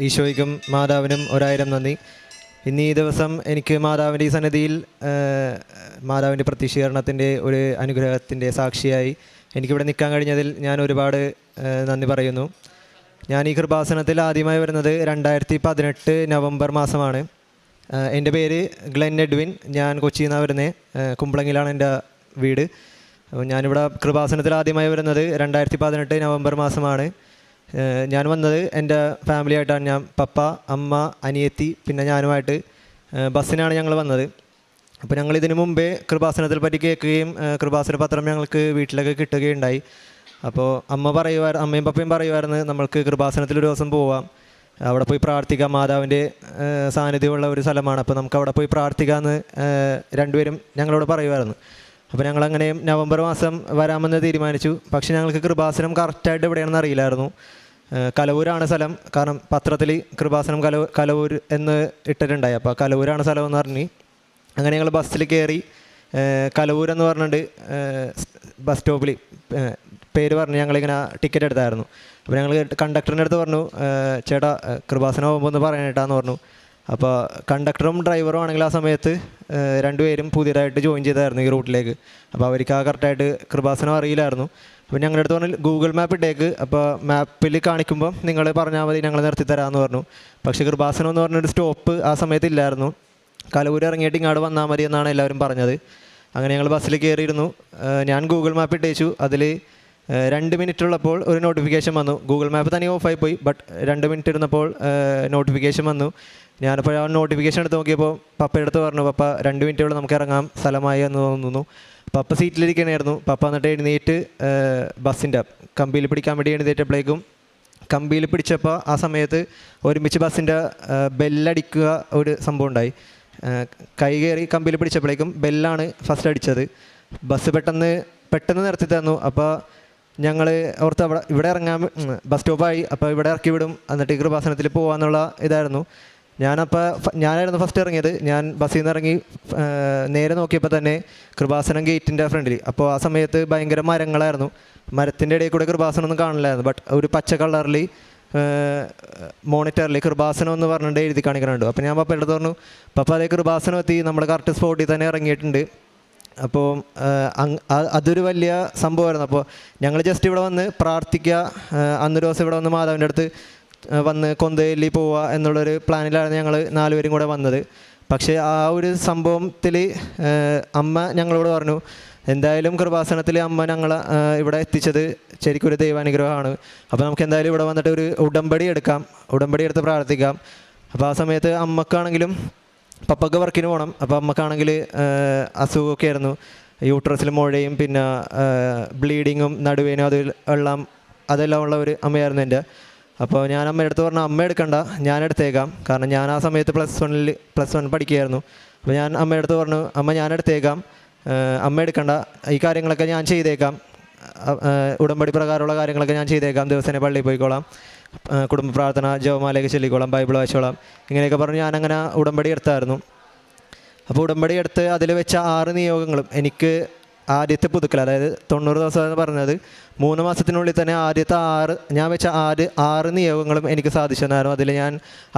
ഈശോയ്ക്കും മാതാവിനും ഒരായിരം നന്ദി. ഇന്ന് ഈ ദിവസം എനിക്ക് മാതാവിൻ്റെ ഈ സന്നിധിയിൽ മാതാവിൻ്റെ പ്രത്യക്ഷീകരണത്തിൻ്റെ ഒരു അനുഗ്രഹത്തിൻ്റെ സാക്ഷിയായി എനിക്കിവിടെ നിൽക്കാൻ കഴിഞ്ഞതിൽ ഞാൻ ഒരുപാട് നന്ദി പറയുന്നു. ഞാൻ ഈ കൃപാസനത്തിൽ ആദ്യമായി വരുന്നത് 2018 നവംബർ മാസമാണ്. എൻ്റെ പേര് ഗ്ലെൻ എഡ്വിൻ. ഞാൻ കൊച്ചിയിൽ നിന്നാണ് വരുന്നത്. കുമ്പളങ്ങിലാണ് എൻ്റെ വീട്. ഞാനിവിടെ കൃപാസനത്തിൽ ആദ്യമായി വരുന്നത് 2018 നവംബർ മാസമാണ്. ഞാൻ വന്നത് എൻ്റെ ഫാമിലി ആയിട്ടാണ്. ഞാൻ പപ്പ, അമ്മ, അനിയത്തി, പിന്നെ ഞാനുമായിട്ട് ബസ്സിനാണ് ഞങ്ങൾ വന്നത്. അപ്പോൾ ഞങ്ങൾ ഇതിനു മുമ്പേ കൃപാസനത്തിൽ പറ്റി കേൾക്കുകയും കൃപാസന പത്രം ഞങ്ങൾക്ക് വീട്ടിലൊക്കെ കിട്ടുകയുണ്ടായി. അപ്പോൾ അമ്മയും പപ്പയും പറയുമായിരുന്നു, നമ്മൾക്ക് കൃപാസനത്തിൽ ഒരു ദിവസം പോവാം, അവിടെ പോയി പ്രാർത്ഥിക്കാം, മാതാവിൻ്റെ സാന്നിധ്യമുള്ള ഒരു സ്ഥലമാണ്, അപ്പോൾ നമുക്ക് അവിടെ പോയി പ്രാർത്ഥിക്കാമെന്ന് രണ്ടുപേരും ഞങ്ങളോട് പറയുമായിരുന്നു. അപ്പോൾ ഞങ്ങളങ്ങനെ നവംബർ മാസം വരാമെന്ന് തീരുമാനിച്ചു. പക്ഷേ ഞങ്ങൾക്ക് കൃപാസനം കറക്റ്റായിട്ട് എവിടെയാണെന്ന് അറിയില്ലായിരുന്നു. കലവൂരാണ് സ്ഥലം. കാരണം പത്രത്തിൽ കൃപാസനം കലവൂർ എന്ന് ഇട്ടിട്ടുണ്ടായി. അപ്പോൾ കലവൂരാണ് സ്ഥലം എന്ന് പറഞ്ഞ് അങ്ങനെ ഞങ്ങൾ ബസ്സിൽ കയറി കലവൂരെന്ന് പറഞ്ഞിട്ട് ബസ് സ്റ്റോപ്പിൽ പേര് പറഞ്ഞ് ഞങ്ങളിങ്ങനെ ടിക്കറ്റ് എടുത്തായിരുന്നു. അപ്പോൾ ഞങ്ങൾ കണ്ടക്ടറിൻ്റെ അടുത്ത് പറഞ്ഞു, ചേട്ടാ കൃപാസനം പോകുമ്പോൾ ഒന്ന് പറയാനായിട്ടാന്ന് പറഞ്ഞു. അപ്പോൾ കണ്ടക്ടറും ഡ്രൈവറും ആണെങ്കിൽ ആ സമയത്ത് രണ്ടുപേരും പുതിയതായിട്ട് ജോയിൻ ചെയ്തായിരുന്നു ഈ റൂട്ടിലേക്ക്. അപ്പോൾ അവർക്ക് ആ കറക്റ്റായിട്ട് കൃപാസനം അറിയില്ലായിരുന്നു. അപ്പോൾ ഞങ്ങളുടെ അടുത്ത് പറഞ്ഞാൽ ഗൂഗിൾ മാപ്പ് ഇട്ടേക്ക്, അപ്പോൾ മാപ്പിൽ കാണിക്കുമ്പോൾ നിങ്ങൾ പറഞ്ഞാൽ മതി, ഞങ്ങൾ നിർത്തിത്തരാമെന്ന് പറഞ്ഞു. പക്ഷേ കൃപാസനം എന്ന് പറഞ്ഞൊരു സ്റ്റോപ്പ് ആ സമയത്ത് ഇല്ലായിരുന്നു. കലവൂർ ഇറങ്ങിയിട്ട് ഇങ്ങോട്ട് വന്നാൽ മതി എന്നാണ് എല്ലാവരും പറഞ്ഞത്. അങ്ങനെ ഞങ്ങൾ ബസ്സിൽ കയറിയിരുന്നു. ഞാൻ ഗൂഗിൾ മാപ്പ് ഇട്ടേച്ചു. അതിൽ 2 മിനിറ്റ് ഉള്ളപ്പോൾ ഒരു നോട്ടിഫിക്കേഷൻ വന്നു. ഗൂഗിൾ മാപ്പ് തന്നെ ഓഫായി പോയി. ബട്ട് 2 മിനിറ്റ് ഇരുന്നപ്പോൾ നോട്ടിഫിക്കേഷൻ വന്നു. ഞാനിപ്പോൾ ആ നോട്ടിഫിക്കേഷൻ എടുത്ത് നോക്കിയപ്പോൾ പപ്പയുടെ അടുത്ത് പറഞ്ഞു, പപ്പ 2 മിനിറ്റുകൾ നമുക്ക് ഇറങ്ങാം, സ്ഥലമായി എന്ന് തോന്നുന്നു. പപ്പ സീറ്റിലിരിക്കണമായിരുന്നു. പപ്പ എന്നിട്ട് എഴുന്നേറ്റ് ബസ്സിൻ്റെ കമ്പിയിൽ പിടിക്കാൻ വേണ്ടി എഴുന്നേറ്റപ്പോഴേക്കും കമ്പിയിൽ പിടിച്ചപ്പോൾ ആ സമയത്ത് ഒരുമിച്ച് ബസ്സിൻ്റെ ബെല്ലടിക്കുക ഒരു സംഭവം ഉണ്ടായി. കൈ കയറി കമ്പിയിൽ പിടിച്ചപ്പോഴേക്കും ബെല്ലാണ് ഫസ്റ്റ് അടിച്ചത്. ബസ് പെട്ടെന്ന് നിർത്തി തന്നു. അപ്പോൾ ഞങ്ങൾ ഓർത്ത് ഇവിടെ ഇറങ്ങാൻ ബസ് സ്റ്റോപ്പായി, അപ്പോൾ ഇവിടെ ഇറക്കി വിടും, എന്നിട്ട് കൃപാസനത്തിൽ പോകാമെന്നുള്ള ഇതായിരുന്നു. ഞാനായിരുന്നു ഫസ്റ്റ് ഇറങ്ങിയത്. ഞാൻ ബസ്സിൽ നിന്ന് ഇറങ്ങി നേരെ നോക്കിയപ്പോൾ തന്നെ കൃപാസനം ഗേറ്റിൻ്റെ ഫ്രണ്ടിൽ. അപ്പോൾ ആ സമയത്ത് ഭയങ്കര മരങ്ങളായിരുന്നു. മരത്തിൻ്റെ ഇടയിൽ കൂടെ കൃപാസനം ഒന്നും കാണില്ലായിരുന്നു. ബട്ട് ഒരു പച്ച കളറിൽ മോണിറ്ററിൽ കൃപാസനം എന്ന് പറഞ്ഞിട്ട് എഴുതി കാണിക്കുന്നുണ്ട്. അപ്പോൾ ഞാൻ പപ്പയുടെ അടുത്ത് പറഞ്ഞു, പപ്പ അതേ കൃപാസനം എത്തി, നമ്മൾ കറക്റ്റ് സ്പോട്ടിൽ തന്നെ ഇറങ്ങിയിട്ടുണ്ട്. അപ്പോൾ അതൊരു വലിയ സംഭവമായിരുന്നു. അപ്പോൾ ഞങ്ങൾ ജസ്റ്റ് ഇവിടെ വന്ന് പ്രാർത്ഥിക്കുക, അന്നൊരു ദിവസം ഇവിടെ വന്ന് മാതാവിൻ്റെ അടുത്ത് വന്ന് കൊന്തയിൽ പോവുക എന്നുള്ളൊരു പ്ലാനിലാണ് ഞങ്ങൾ 4 പേരും കൂടെ വന്നത്. പക്ഷേ ആ ഒരു സംഭവത്തിൽ അമ്മ ഞങ്ങളോട് പറഞ്ഞു, എന്തായാലും കൃപാസനത്തിൽ അമ്മ ഞങ്ങളെ ഇവിടെ എത്തിച്ചത് ശരിക്കൊരു ദൈവാനുഗ്രഹമാണ്. അപ്പോൾ നമുക്ക് എന്തായാലും ഇവിടെ വന്നിട്ട് ഒരു ഉടമ്പടി എടുത്ത് പ്രാർത്ഥിക്കാം. അപ്പോൾ ആ സമയത്ത് അമ്മക്കാണെങ്കിലും പപ്പക്ക് വർക്കിന് പോകണം. അപ്പോൾ അമ്മക്കാണെങ്കിൽ അസുഖമൊക്കെ ആയിരുന്നു. യൂട്രസിൽ മുഴയും പിന്നെ ബ്ലീഡിങ്ങും നടുവേനും അതെല്ലാം ഉള്ള ഒരു അമ്മയായിരുന്നു എൻ്റെ. അപ്പോൾ ഞാൻ അമ്മയുടെ അടുത്ത് പറഞ്ഞു, അമ്മ എടുക്കണ്ട, ഞാൻ എടുത്തേക്കാം. കാരണം ഞാൻ ആ സമയത്ത് +1 പഠിക്കുകയായിരുന്നു. അപ്പോൾ ഞാൻ അമ്മയുടെ അടുത്ത് പറഞ്ഞു, അമ്മ ഞാൻ എടുത്തേക്കാം, അമ്മ എടുക്കണ്ട, ഈ കാര്യങ്ങളൊക്കെ ഞാൻ ചെയ്തേക്കാം, ഉടമ്പടി പ്രകാരമുള്ള കാര്യങ്ങളൊക്കെ ഞാൻ ചെയ്തേക്കാം, ദിവസേന പള്ളിയിൽ പോയിക്കോളാം, കുടുംബ പ്രാർത്ഥന ജപമാലയൊക്കെ ചൊല്ലിക്കോളാം, ബൈബിൾ വായിച്ചോളാം, ഇങ്ങനെയൊക്കെ പറഞ്ഞ് ഞാനങ്ങനെ ഉടമ്പടി എടുത്തായിരുന്നു. അപ്പോൾ ഉടമ്പടി എടുത്ത് അതിൽ വെച്ച 6 നിയോഗങ്ങളും എനിക്ക് ആദ്യത്തെ പുതുക്കൽ, അതായത് 90 ദിവസം എന്ന് പറഞ്ഞത് 3 മാസത്തിനുള്ളിൽ തന്നെ ആദ്യത്തെ 6 നിയോഗങ്ങളും എനിക്ക് സാധിച്ചു തന്നായിരുന്നു. അതിൽ ഞാൻ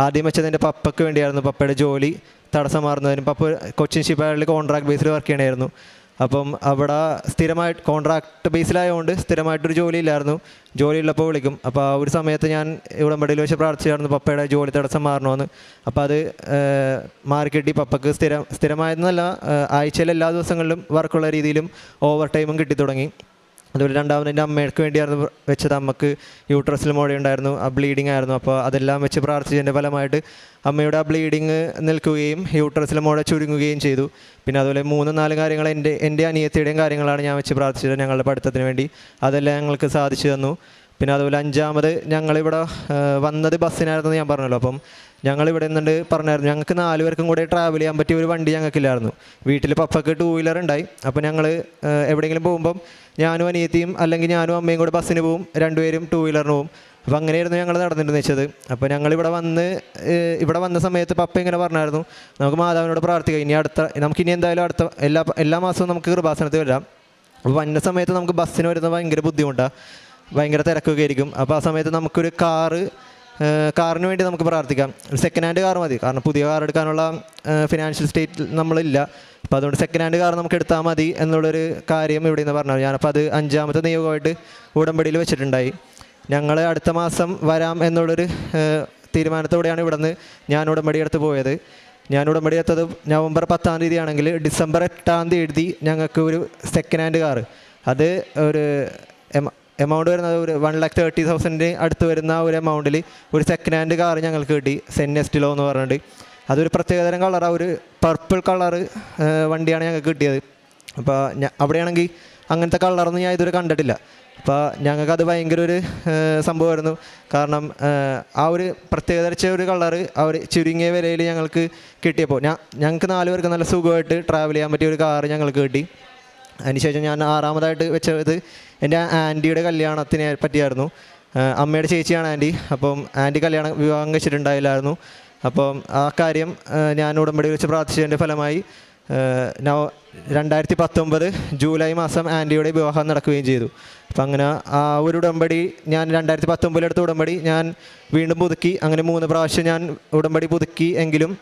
ആദ്യം വെച്ചത് എൻ്റെ പപ്പയ്ക്ക് വേണ്ടിയായിരുന്നു. പപ്പയുടെ ജോലി തടസ്സം മാറുന്നതിനും പപ്പ കൊച്ചിൻ ഷിപ്പ്യാർഡിൽ കോൺട്രാക്ട് ബേസിൽ വർക്ക് ചെയ്യണമായിരുന്നു. അപ്പം അവിടെ സ്ഥിരമായിട്ട് കോൺട്രാക്ട് ബേസിലായതുകൊണ്ട് സ്ഥിരമായിട്ടൊരു ജോലിയില്ലായിരുന്നു. ജോലിയുള്ളപ്പോൾ വിളിക്കും. അപ്പോൾ ആ ഒരു സമയത്ത് ഞാൻ ഉടമ്പടിയിൽ വെച്ച് പ്രാർത്ഥിച്ചായിരുന്നു പപ്പയുടെ ജോലി തടസ്സം മാറണമെന്ന്. അപ്പോൾ അത് മാറിക്കിട്ടി. പപ്പക്ക് സ്ഥിരമായെന്നല്ല, ആഴ്ചയിൽ എല്ലാ ദിവസങ്ങളിലും വർക്കുള്ള രീതിയിലും ഓവർ ടൈമും കിട്ടി തുടങ്ങി. അതുപോലെ രണ്ടാമത് എൻ്റെ അമ്മയ്ക്ക് വേണ്ടിയായിരുന്നു വെച്ചത്. അമ്മക്ക് യൂട്രസിൽ മുഴയുണ്ടായിരുന്നു, ആ ബ്ലീഡിങ് ആയിരുന്നു. അപ്പോൾ അതെല്ലാം വെച്ച് പ്രാർത്ഥിച്ചതിൻ്റെ ഫലമായിട്ട് അമ്മയുടെ ആ ബ്ലീഡിങ് നിൽക്കുകയും യൂട്രസിൽ മുഴ ചുരുങ്ങുകയും ചെയ്തു. പിന്നെ അതുപോലെ 3-4 കാര്യങ്ങൾ എൻ്റെ അനിയത്തിയുടെയും കാര്യങ്ങളാണ് ഞാൻ വെച്ച് പ്രാർത്ഥിച്ചത് ഞങ്ങളുടെ പഠിത്തത്തിന് വേണ്ടി. അതെല്ലാം ഞങ്ങൾക്ക് സാധിച്ചു തന്നു. പിന്നെ അതുപോലെ 5ാമത് ഞങ്ങളിവിടെ വന്നത് ബസ്സിനായിരുന്നു ഞാൻ പറഞ്ഞല്ലോ. അപ്പം ഞങ്ങളിവിടെ നിന്നുണ്ട് പറഞ്ഞായിരുന്നു, ഞങ്ങൾക്ക് 4 പേർക്കും കൂടെ ട്രാവൽ ചെയ്യാൻ പറ്റിയ ഒരു വണ്ടി ഞങ്ങൾക്കില്ലായിരുന്നു. വീട്ടിൽ പപ്പക്ക് 2 വീലർ ഉണ്ടായി. അപ്പോൾ ഞങ്ങൾ എവിടെയെങ്കിലും പോകുമ്പം ഞാനും അനിയത്തിയും അല്ലെങ്കിൽ ഞാനും അമ്മയും കൂടെ ബസ്സിന് പോവും, 2 പേരും 2 വീലറിന് പോവും. അപ്പോൾ അങ്ങനെയായിരുന്നു ഞങ്ങൾ നടന്നിട്ട് വെച്ചത്. അപ്പോൾ ഞങ്ങളിവിടെ വന്ന സമയത്ത് പപ്പ ഇങ്ങനെ പറഞ്ഞായിരുന്നു, നമുക്ക് മാതാവിനോട് പ്രാർത്ഥിക്കാം, നമുക്കിനി എന്തായാലും എല്ലാ മാസവും നമുക്ക് കൃപാസനത്തിൽ വരാം. അപ്പോൾ വന്ന സമയത്ത് നമുക്ക് ബസ്സിന് വരുന്നത് ഭയങ്കര ബുദ്ധിമുട്ടാണ്, ഭയങ്കര തിരക്കൊക്കെ ആയിരിക്കും. അപ്പോൾ ആ സമയത്ത് നമുക്കൊരു കാറ് കാറിന് വേണ്ടി നമുക്ക് പ്രാർത്ഥിക്കാം. ഒരു സെക്കൻഡ് ഹാൻഡ് കാർ മതി, കാരണം പുതിയ കാർ എടുക്കാനുള്ള ഫിനാൻഷ്യൽ സ്റ്റേറ്റിൽ നമ്മളില്ല. അപ്പോൾ അതുകൊണ്ട് സെക്കൻഡ് ഹാൻഡ് കാർ നമുക്ക് എടുത്താൽ മതി എന്നുള്ളൊരു കാര്യം ഇവിടെ നിന്ന് പറഞ്ഞു. ഞാനപ്പോൾ അത് 5ാമത്തെ നിയോഗമായിട്ട് ഉടമ്പടിയിൽ വെച്ചിട്ടുണ്ടായി. ഞങ്ങൾ അടുത്ത മാസം വരാം എന്നുള്ളൊരു തീരുമാനത്തോടെയാണ് ഇവിടെ നിന്ന് ഞാൻ ഉടമ്പടി എടുത്ത് പോയത്. ഞാൻ ഉടമ്പടി എടുത്തത് നവംബർ 10-ാം തീയതി ആണെങ്കിൽ ഡിസംബർ 8-ാം തീയതി ഞങ്ങൾക്ക് ഒരു സെക്കൻഡ് ഹാൻഡ് കാറ്, അത് ഒരു എമൗണ്ട് വരുന്നത് ഒരു 1,30,000 അടുത്ത് വരുന്ന ഒരു എമൗണ്ടിൽ ഒരു സെക്കൻഡ് ഹാൻഡ് കാർ ഞങ്ങൾക്ക് കിട്ടി. സെന്നെസ്റ്റിലോ എന്ന് പറഞ്ഞിട്ട് അതൊരു പ്രത്യേകതരം കളറാണ്, ഒരു പർപ്പിൾ കളറ് വണ്ടിയാണ് ഞങ്ങൾക്ക് കിട്ടിയത്. അപ്പോൾ അവിടെയാണെങ്കിൽ അങ്ങനത്തെ കളറൊന്നും ഞാൻ ഇതുവരെ കണ്ടിട്ടില്ല. അപ്പോൾ ഞങ്ങൾക്കത് ഭയങ്കര ഒരു സംഭവമായിരുന്നു. കാരണം ആ ഒരു പ്രത്യേകതരിച്ച ഒരു കളറ് ആ ഒരു ചുരുങ്ങിയ വിലയിൽ ഞങ്ങൾക്ക് കിട്ടിയപ്പോൾ ഞങ്ങൾക്ക് 4 പേർക്ക് നല്ല സുഖമായിട്ട് ട്രാവൽ ചെയ്യാൻ പറ്റിയ ഒരു കാറ് ഞങ്ങൾക്ക് കിട്ടി. അതിനുശേഷം ഞാൻ 6ാമതായിട്ട് വെച്ചത് എൻ്റെ ആൻറ്റിയുടെ കല്യാണത്തിനെ പറ്റിയായിരുന്നു. അമ്മയുടെ ചേച്ചിയാണ് ആൻറ്റി. അപ്പം ആൻറ്റി വിവാഹം കഴിച്ചിട്ടുണ്ടായില്ലായിരുന്നു. അപ്പം ആ കാര്യം ഞാൻ ഉടമ്പടി വെച്ച് പ്രാർത്ഥിച്ചതിൻ്റെ ഫലമായി 2019 ജൂലൈ മാസം ആൻറ്റിയുടെ വിവാഹം നടക്കുകയും ചെയ്തു. അപ്പം അങ്ങനെ ആ ഒരു ഉടമ്പടി ഞാൻ 2019 എടുത്ത ഉടമ്പടി ഞാൻ വീണ്ടും പുതുക്കി. അങ്ങനെ 3 പ്രാവശ്യം ഞാൻ ഉടമ്പടി പുതുക്കി. എങ്കിലും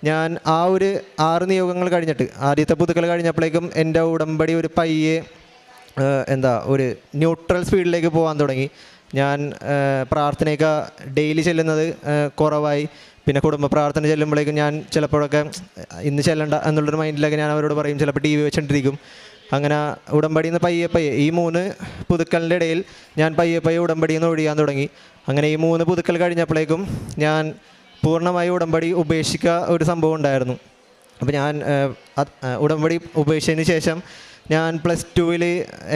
ഞാൻ ആ ഒരു 6 നിയോഗങ്ങൾ കഴിഞ്ഞിട്ട് ആദ്യത്തെ പുതുക്കൽ കഴിഞ്ഞപ്പോഴേക്കും എൻ്റെ ഉടമ്പടി ഒരു പയ്യെ ഒരു ന്യൂട്രൽ സ്പീഡിലേക്ക് പോകാൻ തുടങ്ങി. ഞാൻ പ്രാർത്ഥനയൊക്കെ ഡെയിലി ചെല്ലുന്നത് കുറവായി. പിന്നെ കുടുംബ പ്രാർത്ഥന ചെല്ലുമ്പോഴേക്കും ഞാൻ ചിലപ്പോഴൊക്കെ ഇന്ന് ചെല്ലണ്ട എന്നുള്ളൊരു മൈൻഡിലൊക്കെ ഞാൻ അവരോട് പറയും, ചിലപ്പോൾ TV വെച്ചിട്ടിരിക്കും. അങ്ങനെ ഉടമ്പടിയിൽ നിന്ന് പയ്യെ ഈ 3 പുതുക്കലിൻ്റെ ഇടയിൽ ഞാൻ പയ്യെ ഉടമ്പടിയിൽ നിന്ന് ഒഴിയാൻ തുടങ്ങി. അങ്ങനെ ഈ 3 പുതുക്കൽ കഴിഞ്ഞപ്പോഴേക്കും ഞാൻ പൂർണ്ണമായി ഉടമ്പടി ഉപേക്ഷിക്കുക ഒരു സംഭവം ഉണ്ടായിരുന്നു. അപ്പോൾ ഞാൻ ഉടമ്പടി ഉപേക്ഷിച്ചതിന് ശേഷം ഞാൻ +2-ൽ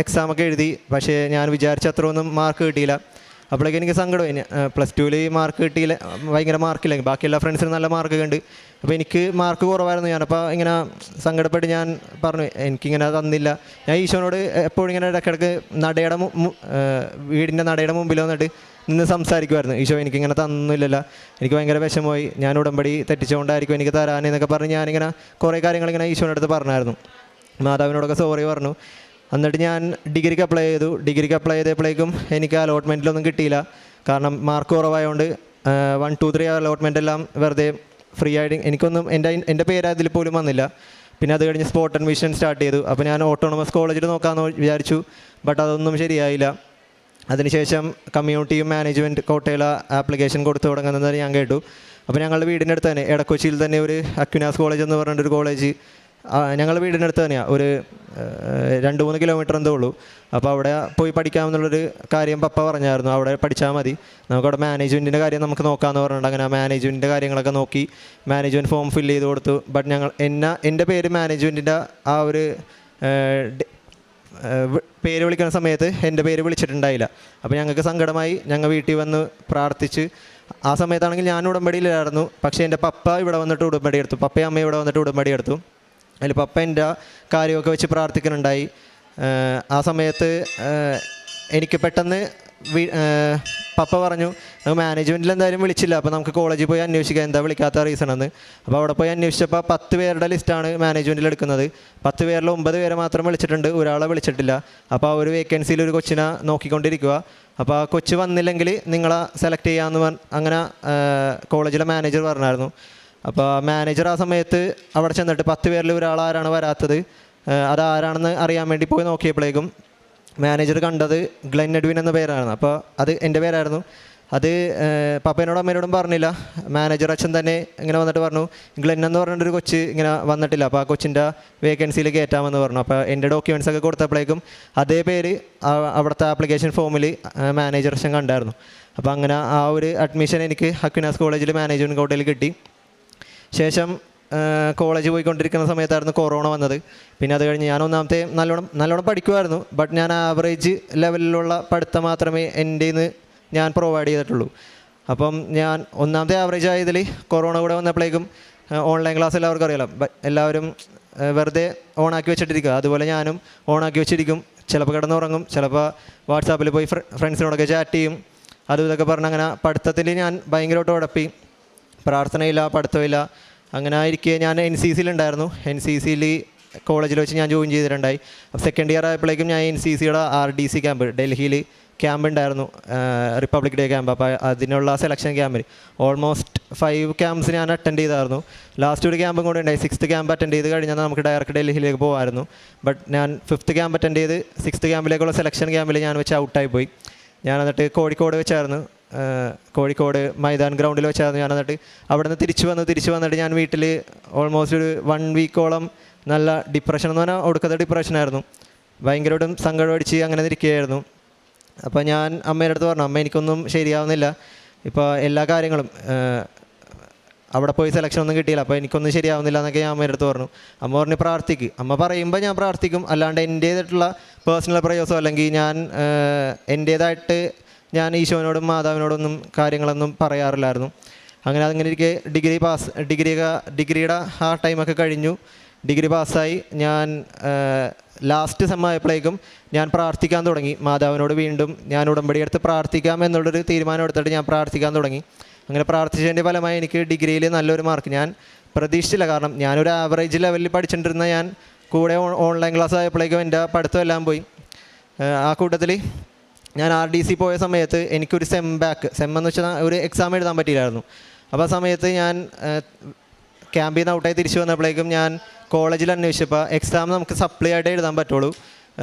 എക്സാമൊക്കെ എഴുതി. പക്ഷേ ഞാൻ വിചാരിച്ച അത്രയൊന്നും മാർക്ക് കിട്ടിയില്ല. അപ്പോഴേക്കും എനിക്ക് സങ്കടമായി. +2-ൽ മാർക്ക് കിട്ടിയില്ല, ഭയങ്കര മാർക്കില്ലെങ്കിൽ ബാക്കി എല്ലാ ഫ്രണ്ട്സിനും നല്ല മാർക്കൊക്കെ ഉണ്ട്. അപ്പോൾ എനിക്ക് മാർക്ക് കുറവായിരുന്നു. ഞാനപ്പോൾ ഇങ്ങനെ സങ്കടപ്പെട്ട് ഞാൻ പറഞ്ഞു, എനിക്കിങ്ങനെ തന്നില്ല. ഞാൻ ഈശോനോട് എപ്പോഴും ഇങ്ങനെ ഇടയ്ക്കിടയ്ക്ക് വീടിൻ്റെ നടയുടെ മുമ്പിൽ വന്നിട്ട് നിന്ന് സംസാരിക്കുമായിരുന്നു. ഈശോ എനിക്കിങ്ങനെ തന്നില്ലല്ലോ, എനിക്ക് ഭയങ്കര വിഷമമായി, ഞാൻ ഉടമ്പടി തെറ്റിച്ചുകൊണ്ടായിരിക്കും എനിക്ക് തരാനെന്നൊക്കെ പറഞ്ഞ് ഞാനിങ്ങനെ കുറേ കാര്യങ്ങളിങ്ങനെ ഈശോയുടെ അടുത്ത് പറഞ്ഞായിരുന്നു. മാതാവിനോടൊക്കെ സോറി പറഞ്ഞു. എന്നിട്ട് ഞാൻ ഡിഗ്രിക്ക് അപ്ലൈ ചെയ്തു. ഡിഗ്രിക്ക് അപ്ലൈ ചെയ്തപ്പോഴേക്കും എനിക്ക് അലോട്ട്മെൻറ്റിലൊന്നും കിട്ടിയില്ല. കാരണം മാർക്ക് കുറവായതുകൊണ്ട് 1, 2, 3 അലോട്ട്മെൻ്റ് എല്ലാം വെറുതെ ഫ്രീ ആയിട്ട് എനിക്കൊന്നും എൻ്റെ പേര് അതിൽ പോലും വന്നില്ല. പിന്നെ അത് കഴിഞ്ഞ് സ്പോട്ട് അഡ്മിഷൻ സ്റ്റാർട്ട് ചെയ്തു. അപ്പോൾ ഞാൻ ഓട്ടോണമസ് കോളേജിൽ നോക്കാമെന്ന് വിചാരിച്ചു. ബട്ട് അതൊന്നും ശരിയായില്ല. അതിനുശേഷം കമ്മ്യൂണിറ്റിയും മാനേജ്മെൻറ്റ് കോട്ടയില ആപ്ലിക്കേഷൻ കൊടുത്തു തുടങ്ങുന്നത് ഞാൻ കേട്ടു. അപ്പോൾ ഞങ്ങളുടെ വീടിൻ്റെ അടുത്ത് തന്നെ എടക്കൊച്ചിയിൽ തന്നെ ഒരു അക്വിനാസ് കോളേജ് എന്ന് പറഞ്ഞൊരു കോളേജ് ഞങ്ങളുടെ വീടിൻ്റെ അടുത്ത് തന്നെയാണ്. ഒരു 2-3 കിലോമീറ്റർ എന്തേ ഉള്ളൂ. അപ്പോൾ അവിടെ പോയി പഠിക്കാമെന്നുള്ളൊരു കാര്യം പപ്പ പറഞ്ഞായിരുന്നു. അവിടെ പഠിച്ചാൽ മതി, നമുക്കവിടെ മാനേജ്മെൻറ്റിൻ്റെ കാര്യം നമുക്ക് നോക്കാമെന്ന് പറഞ്ഞിട്ട് അങ്ങനെ മാനേജ്മെൻറ്റിൻ്റെ കാര്യങ്ങളൊക്കെ നോക്കി മാനേജ്മെൻറ്റ് ഫോം ഫില്ല് ചെയ്ത് കൊടുത്തു. ബട്ട് എൻ്റെ പേര് മാനേജ്മെൻറ്റിൻ്റെ ആ ഒരു പേര് വിളിക്കുന്ന സമയത്ത് എൻ്റെ പേര് വിളിച്ചിട്ടുണ്ടായില്ല. അപ്പോൾ ഞങ്ങൾക്ക് സങ്കടമായി. ഞങ്ങൾ വീട്ടിൽ വന്ന് പ്രാർത്ഥിച്ച് ആ സമയത്താണെങ്കിൽ ഞാൻ ഉടമ്പടിയിലായിരുന്നു. പക്ഷേ എൻ്റെ പപ്പ ഇവിടെ വന്നിട്ട് ഉടമ്പടി എടുത്തു. പപ്പയും അമ്മയും ഇവിടെ വന്നിട്ട് ഉടമ്പടി എടുത്തു. അതിൽ പപ്പ എൻ്റെ കാര്യമൊക്കെ വെച്ച് പ്രാർത്ഥിക്കുന്നുണ്ടായി. ആ സമയത്ത് എനിക്ക് പെട്ടെന്ന് പപ്പ പറഞ്ഞു, മാനേജ്മെൻറ്റിൽ എന്തായാലും വിളിച്ചില്ല, അപ്പോൾ നമുക്ക് കോളേജിൽ പോയി അന്വേഷിക്കാം എന്താ വിളിക്കാത്ത റീസൺ എന്ന്. അപ്പോൾ അവിടെ പോയി അന്വേഷിച്ചപ്പോൾ 10 പേരുടെ ലിസ്റ്റാണ് മാനേജ്മെൻറ്റിൽ എടുക്കുന്നത്. 10 പേരിൽ 9 പേരെ മാത്രം വിളിച്ചിട്ടുണ്ട്, ഒരാളെ വിളിച്ചിട്ടില്ല. അപ്പോൾ ആ ഒരു വേക്കൻസിയിൽ ഒരു കൊച്ചിനെ നോക്കിക്കൊണ്ടിരിക്കുക. അപ്പോൾ ആ കൊച്ച് വന്നില്ലെങ്കിൽ നിങ്ങളെ സെലക്ട് ചെയ്യാമെന്ന് അങ്ങനെ കോളേജിലെ മാനേജർ പറഞ്ഞായിരുന്നു. അപ്പോൾ മാനേജർ ആ സമയത്ത് അവിടെ ചെന്നിട്ട് 10 പേരിൽ ഒരാളാരാണ് വരാത്തത്, അതാരാണെന്ന് അറിയാൻ വേണ്ടി പോയി നോക്കിയപ്പോഴേക്കും മാനേജർ കണ്ടത് ഗ്ലെൻ എഡ്വിൻ എന്ന പേരായിരുന്നു. അപ്പോൾ അത് എൻ്റെ പേരായിരുന്നു. അത് പപ്പേനോടും അമ്മേനോടും പറഞ്ഞില്ല. മാനേജർ അച്ഛൻ തന്നെ ഇങ്ങനെ വന്നിട്ട് പറഞ്ഞു, ഗ്ലെൻ എന്ന് പറഞ്ഞിട്ടൊരു കൊച്ച് ഇങ്ങനെ വന്നിട്ടില്ല, അപ്പോൾ ആ കൊച്ചിൻ്റെ വേക്കൻസിയിൽ കയറ്റാമെന്ന് പറഞ്ഞു. അപ്പോൾ എൻ്റെ ഡോക്യുമെൻറ്റ്സൊക്കെ കൊടുത്തപ്പോഴേക്കും അതേ പേര് അവിടുത്തെ ആപ്ലിക്കേഷൻ ഫോമിൽ മാനേജർ അച്ഛൻ കണ്ടായിരുന്നു. അപ്പോൾ അങ്ങനെ ആ ഒരു അഡ്മിഷൻ എനിക്ക് അക്വിനാസ് കോളേജിൽ മാനേജ്മെൻറ്റ് കോട്ടയിൽ കിട്ടി. ശേഷം കോളേജ് പോയിക്കൊണ്ടിരിക്കുന്ന സമയത്തായിരുന്നു കൊറോണ വന്നത്. പിന്നെ അത് കഴിഞ്ഞ് ഞാൻ ഒന്നാമത്തെ നല്ലോണം പഠിക്കുമായിരുന്നു. ബട്ട് ഞാൻ ആവറേജ് ലെവലിലുള്ള പഠിത്തം മാത്രമേ എൻ്റെ ഞാൻ പ്രൊവൈഡ് ചെയ്തിട്ടുള്ളൂ. അപ്പം ഞാൻ ഒന്നാമത്തെ ആവറേജ് ആയതിൽ കൊറോണ കൂടെ വന്നപ്പോഴേക്കും ഓൺലൈൻ ക്ലാസ് എല്ലാവർക്കും അറിയാലോ, എല്ലാവരും വെറുതെ ഓണാക്കി വെച്ചിട്ടിരിക്കുക. അതുപോലെ ഞാനും ഓണാക്കി വെച്ചിരിക്കും. ചിലപ്പോൾ കിടന്നുറങ്ങും, ചിലപ്പോൾ വാട്സാപ്പിൽ പോയി ഫ്രണ്ട്സിനോടൊക്കെ ചാറ്റ് ചെയ്യും. അതും ഇതൊക്കെ പറഞ്ഞ് അങ്ങനെ പഠിത്തത്തിൽ ഞാൻ ഭയങ്കരമായിട്ട് ഉഴപ്പി. പ്രാർത്ഥനയില്ല, പഠിത്തമില്ല. അങ്ങനെ ആയിരിക്കെ ഞാൻ NCCയിലുണ്ടായിരുന്നു. NCCയിൽ കോളേജിൽ വെച്ച് ഞാൻ ജോയിൻ ചെയ്തിട്ടുണ്ടായി. അപ്പോൾ സെക്കൻഡ് ഇയർ ആയപ്പോഴേക്കും ഞാൻ NCCയുടെ RDC ക്യാമ്പ് ഡൽഹിയിൽ ക്യാമ്പ് ഉണ്ടായിരുന്നു, റിപ്പബ്ലിക് ഡേ ക്യാമ്പ്. അപ്പോൾ അതിനുള്ള സെലക്ഷൻ ക്യാമ്പിൽ ഓൾമോസ്റ്റ് 5 ക്യാമ്പ്സ് ഞാൻ അറ്റൻഡ് ചെയ്തായിരുന്നു. ലാസ്റ്റ് ഒരു ക്യാമ്പും കൂടെ ഉണ്ടായി. 6th ക്യാമ്പ് അറ്റൻഡ് ചെയ്ത് കഴിഞ്ഞാൽ നമുക്ക് ഡയറക്റ്റ് ഡൽഹിയിലേക്ക് പോകുമായിരുന്നു. ബട്ട് ഞാൻ 5th ക്യാമ്പ് അറ്റൻഡ് ചെയ്ത് 6th ക്യാമ്പിലേക്കുള്ള സെലക്ഷൻ ക്യാമ്പിൽ ഞാൻ വെച്ച് ഔട്ടായി പോയി. ഞാൻ എന്നിട്ട് കോഴിക്കോട് വെച്ചായിരുന്നു, കോഴിക്കോട് മൈതാൻ ഗ്രൗണ്ടിൽ വെച്ചായിരുന്നു ഞാൻ. എന്നിട്ട് അവിടെ നിന്ന് തിരിച്ചു വന്നിട്ട് ഞാൻ വീട്ടിൽ ഓൾമോസ്റ്റ് ഒരു 1 വീക്കോളം നല്ല ഡിപ്രഷൻ എന്ന് പറഞ്ഞാൽ ഒടുക്കത്തെ ഡിപ്രഷനായിരുന്നു. ഭയങ്കരമായിട്ടും സങ്കടം അടിച്ച് അങ്ങനെ ഇരിക്കുകയായിരുന്നു. അപ്പോൾ ഞാൻ അമ്മയുടെ അടുത്ത് പറഞ്ഞു, അമ്മ എനിക്കൊന്നും ശരിയാവുന്നില്ല, ഇപ്പോൾ എല്ലാ കാര്യങ്ങളും അവിടെ പോയി സെലക്ഷൻ ഒന്നും കിട്ടിയില്ല, അപ്പോൾ എനിക്കൊന്നും ശരിയാവുന്നില്ല എന്നൊക്കെ ഞാൻ അമ്മയുടെ അടുത്ത് പറഞ്ഞു. അമ്മ പറഞ്ഞ് പ്രാർത്ഥിക്ക്. അമ്മ പറയുമ്പോൾ ഞാൻ പ്രാർത്ഥിക്കും, അല്ലാണ്ട് എൻ്റേതായിട്ടുള്ള പേഴ്സണൽ പ്രയോസോ അല്ലെങ്കിൽ ഞാൻ എൻ്റേതായിട്ട് ഞാൻ ഈശോനോടും മാതാവിനോടൊന്നും കാര്യങ്ങളൊന്നും പറയാറില്ലായിരുന്നു. അങ്ങനെ ഇരിക്കെ ഡിഗ്രിയുടെ ആ ടൈമൊക്കെ കഴിഞ്ഞു. ഡിഗ്രി പാസ്സായി. ഞാൻ ലാസ്റ്റ് സെമ്മായപ്പോഴേക്കും ഞാൻ പ്രാർത്ഥിക്കാൻ തുടങ്ങി മാതാവിനോട്. വീണ്ടും ഞാൻ ഉടമ്പടി എടുത്ത് പ്രാർത്ഥിക്കാം എന്നുള്ളൊരു തീരുമാനം എടുത്തിട്ട് ഞാൻ പ്രാർത്ഥിക്കാൻ തുടങ്ങി. അങ്ങനെ പ്രാർത്ഥിച്ചതിൻ്റെ ഫലമായി എനിക്ക് ഡിഗ്രിയിൽ നല്ലൊരു മാർക്ക് ഞാൻ പ്രതീക്ഷിച്ചില്ല. കാരണം ഞാനൊരു ആവറേജ് ലെവലിൽ പഠിച്ചിട്ടിരുന്ന ഞാൻ കൂടെ ഓൺലൈൻ ക്ലാസ് ആയപ്പോഴേക്കും എൻ്റെ പഠിത്തം എല്ലാം പോയി. ആ കൂട്ടത്തിൽ ഞാൻ RDC പോയ സമയത്ത് എനിക്കൊരു സെം എന്ന് വെച്ചാൽ ഒരു എക്സാം എഴുതാൻ പറ്റിയില്ലായിരുന്നു. അപ്പോൾ ആ സമയത്ത് ഞാൻ ക്യാമ്പിൽ നിന്ന് ഔട്ടായി തിരിച്ചു വന്നപ്പോഴേക്കും ഞാൻ കോളേജിൽ അന്വേഷിച്ചപ്പോൾ എക്സാം നമുക്ക് സപ്ലൈ ആയിട്ട് എഴുതാൻ പറ്റുള്ളൂ,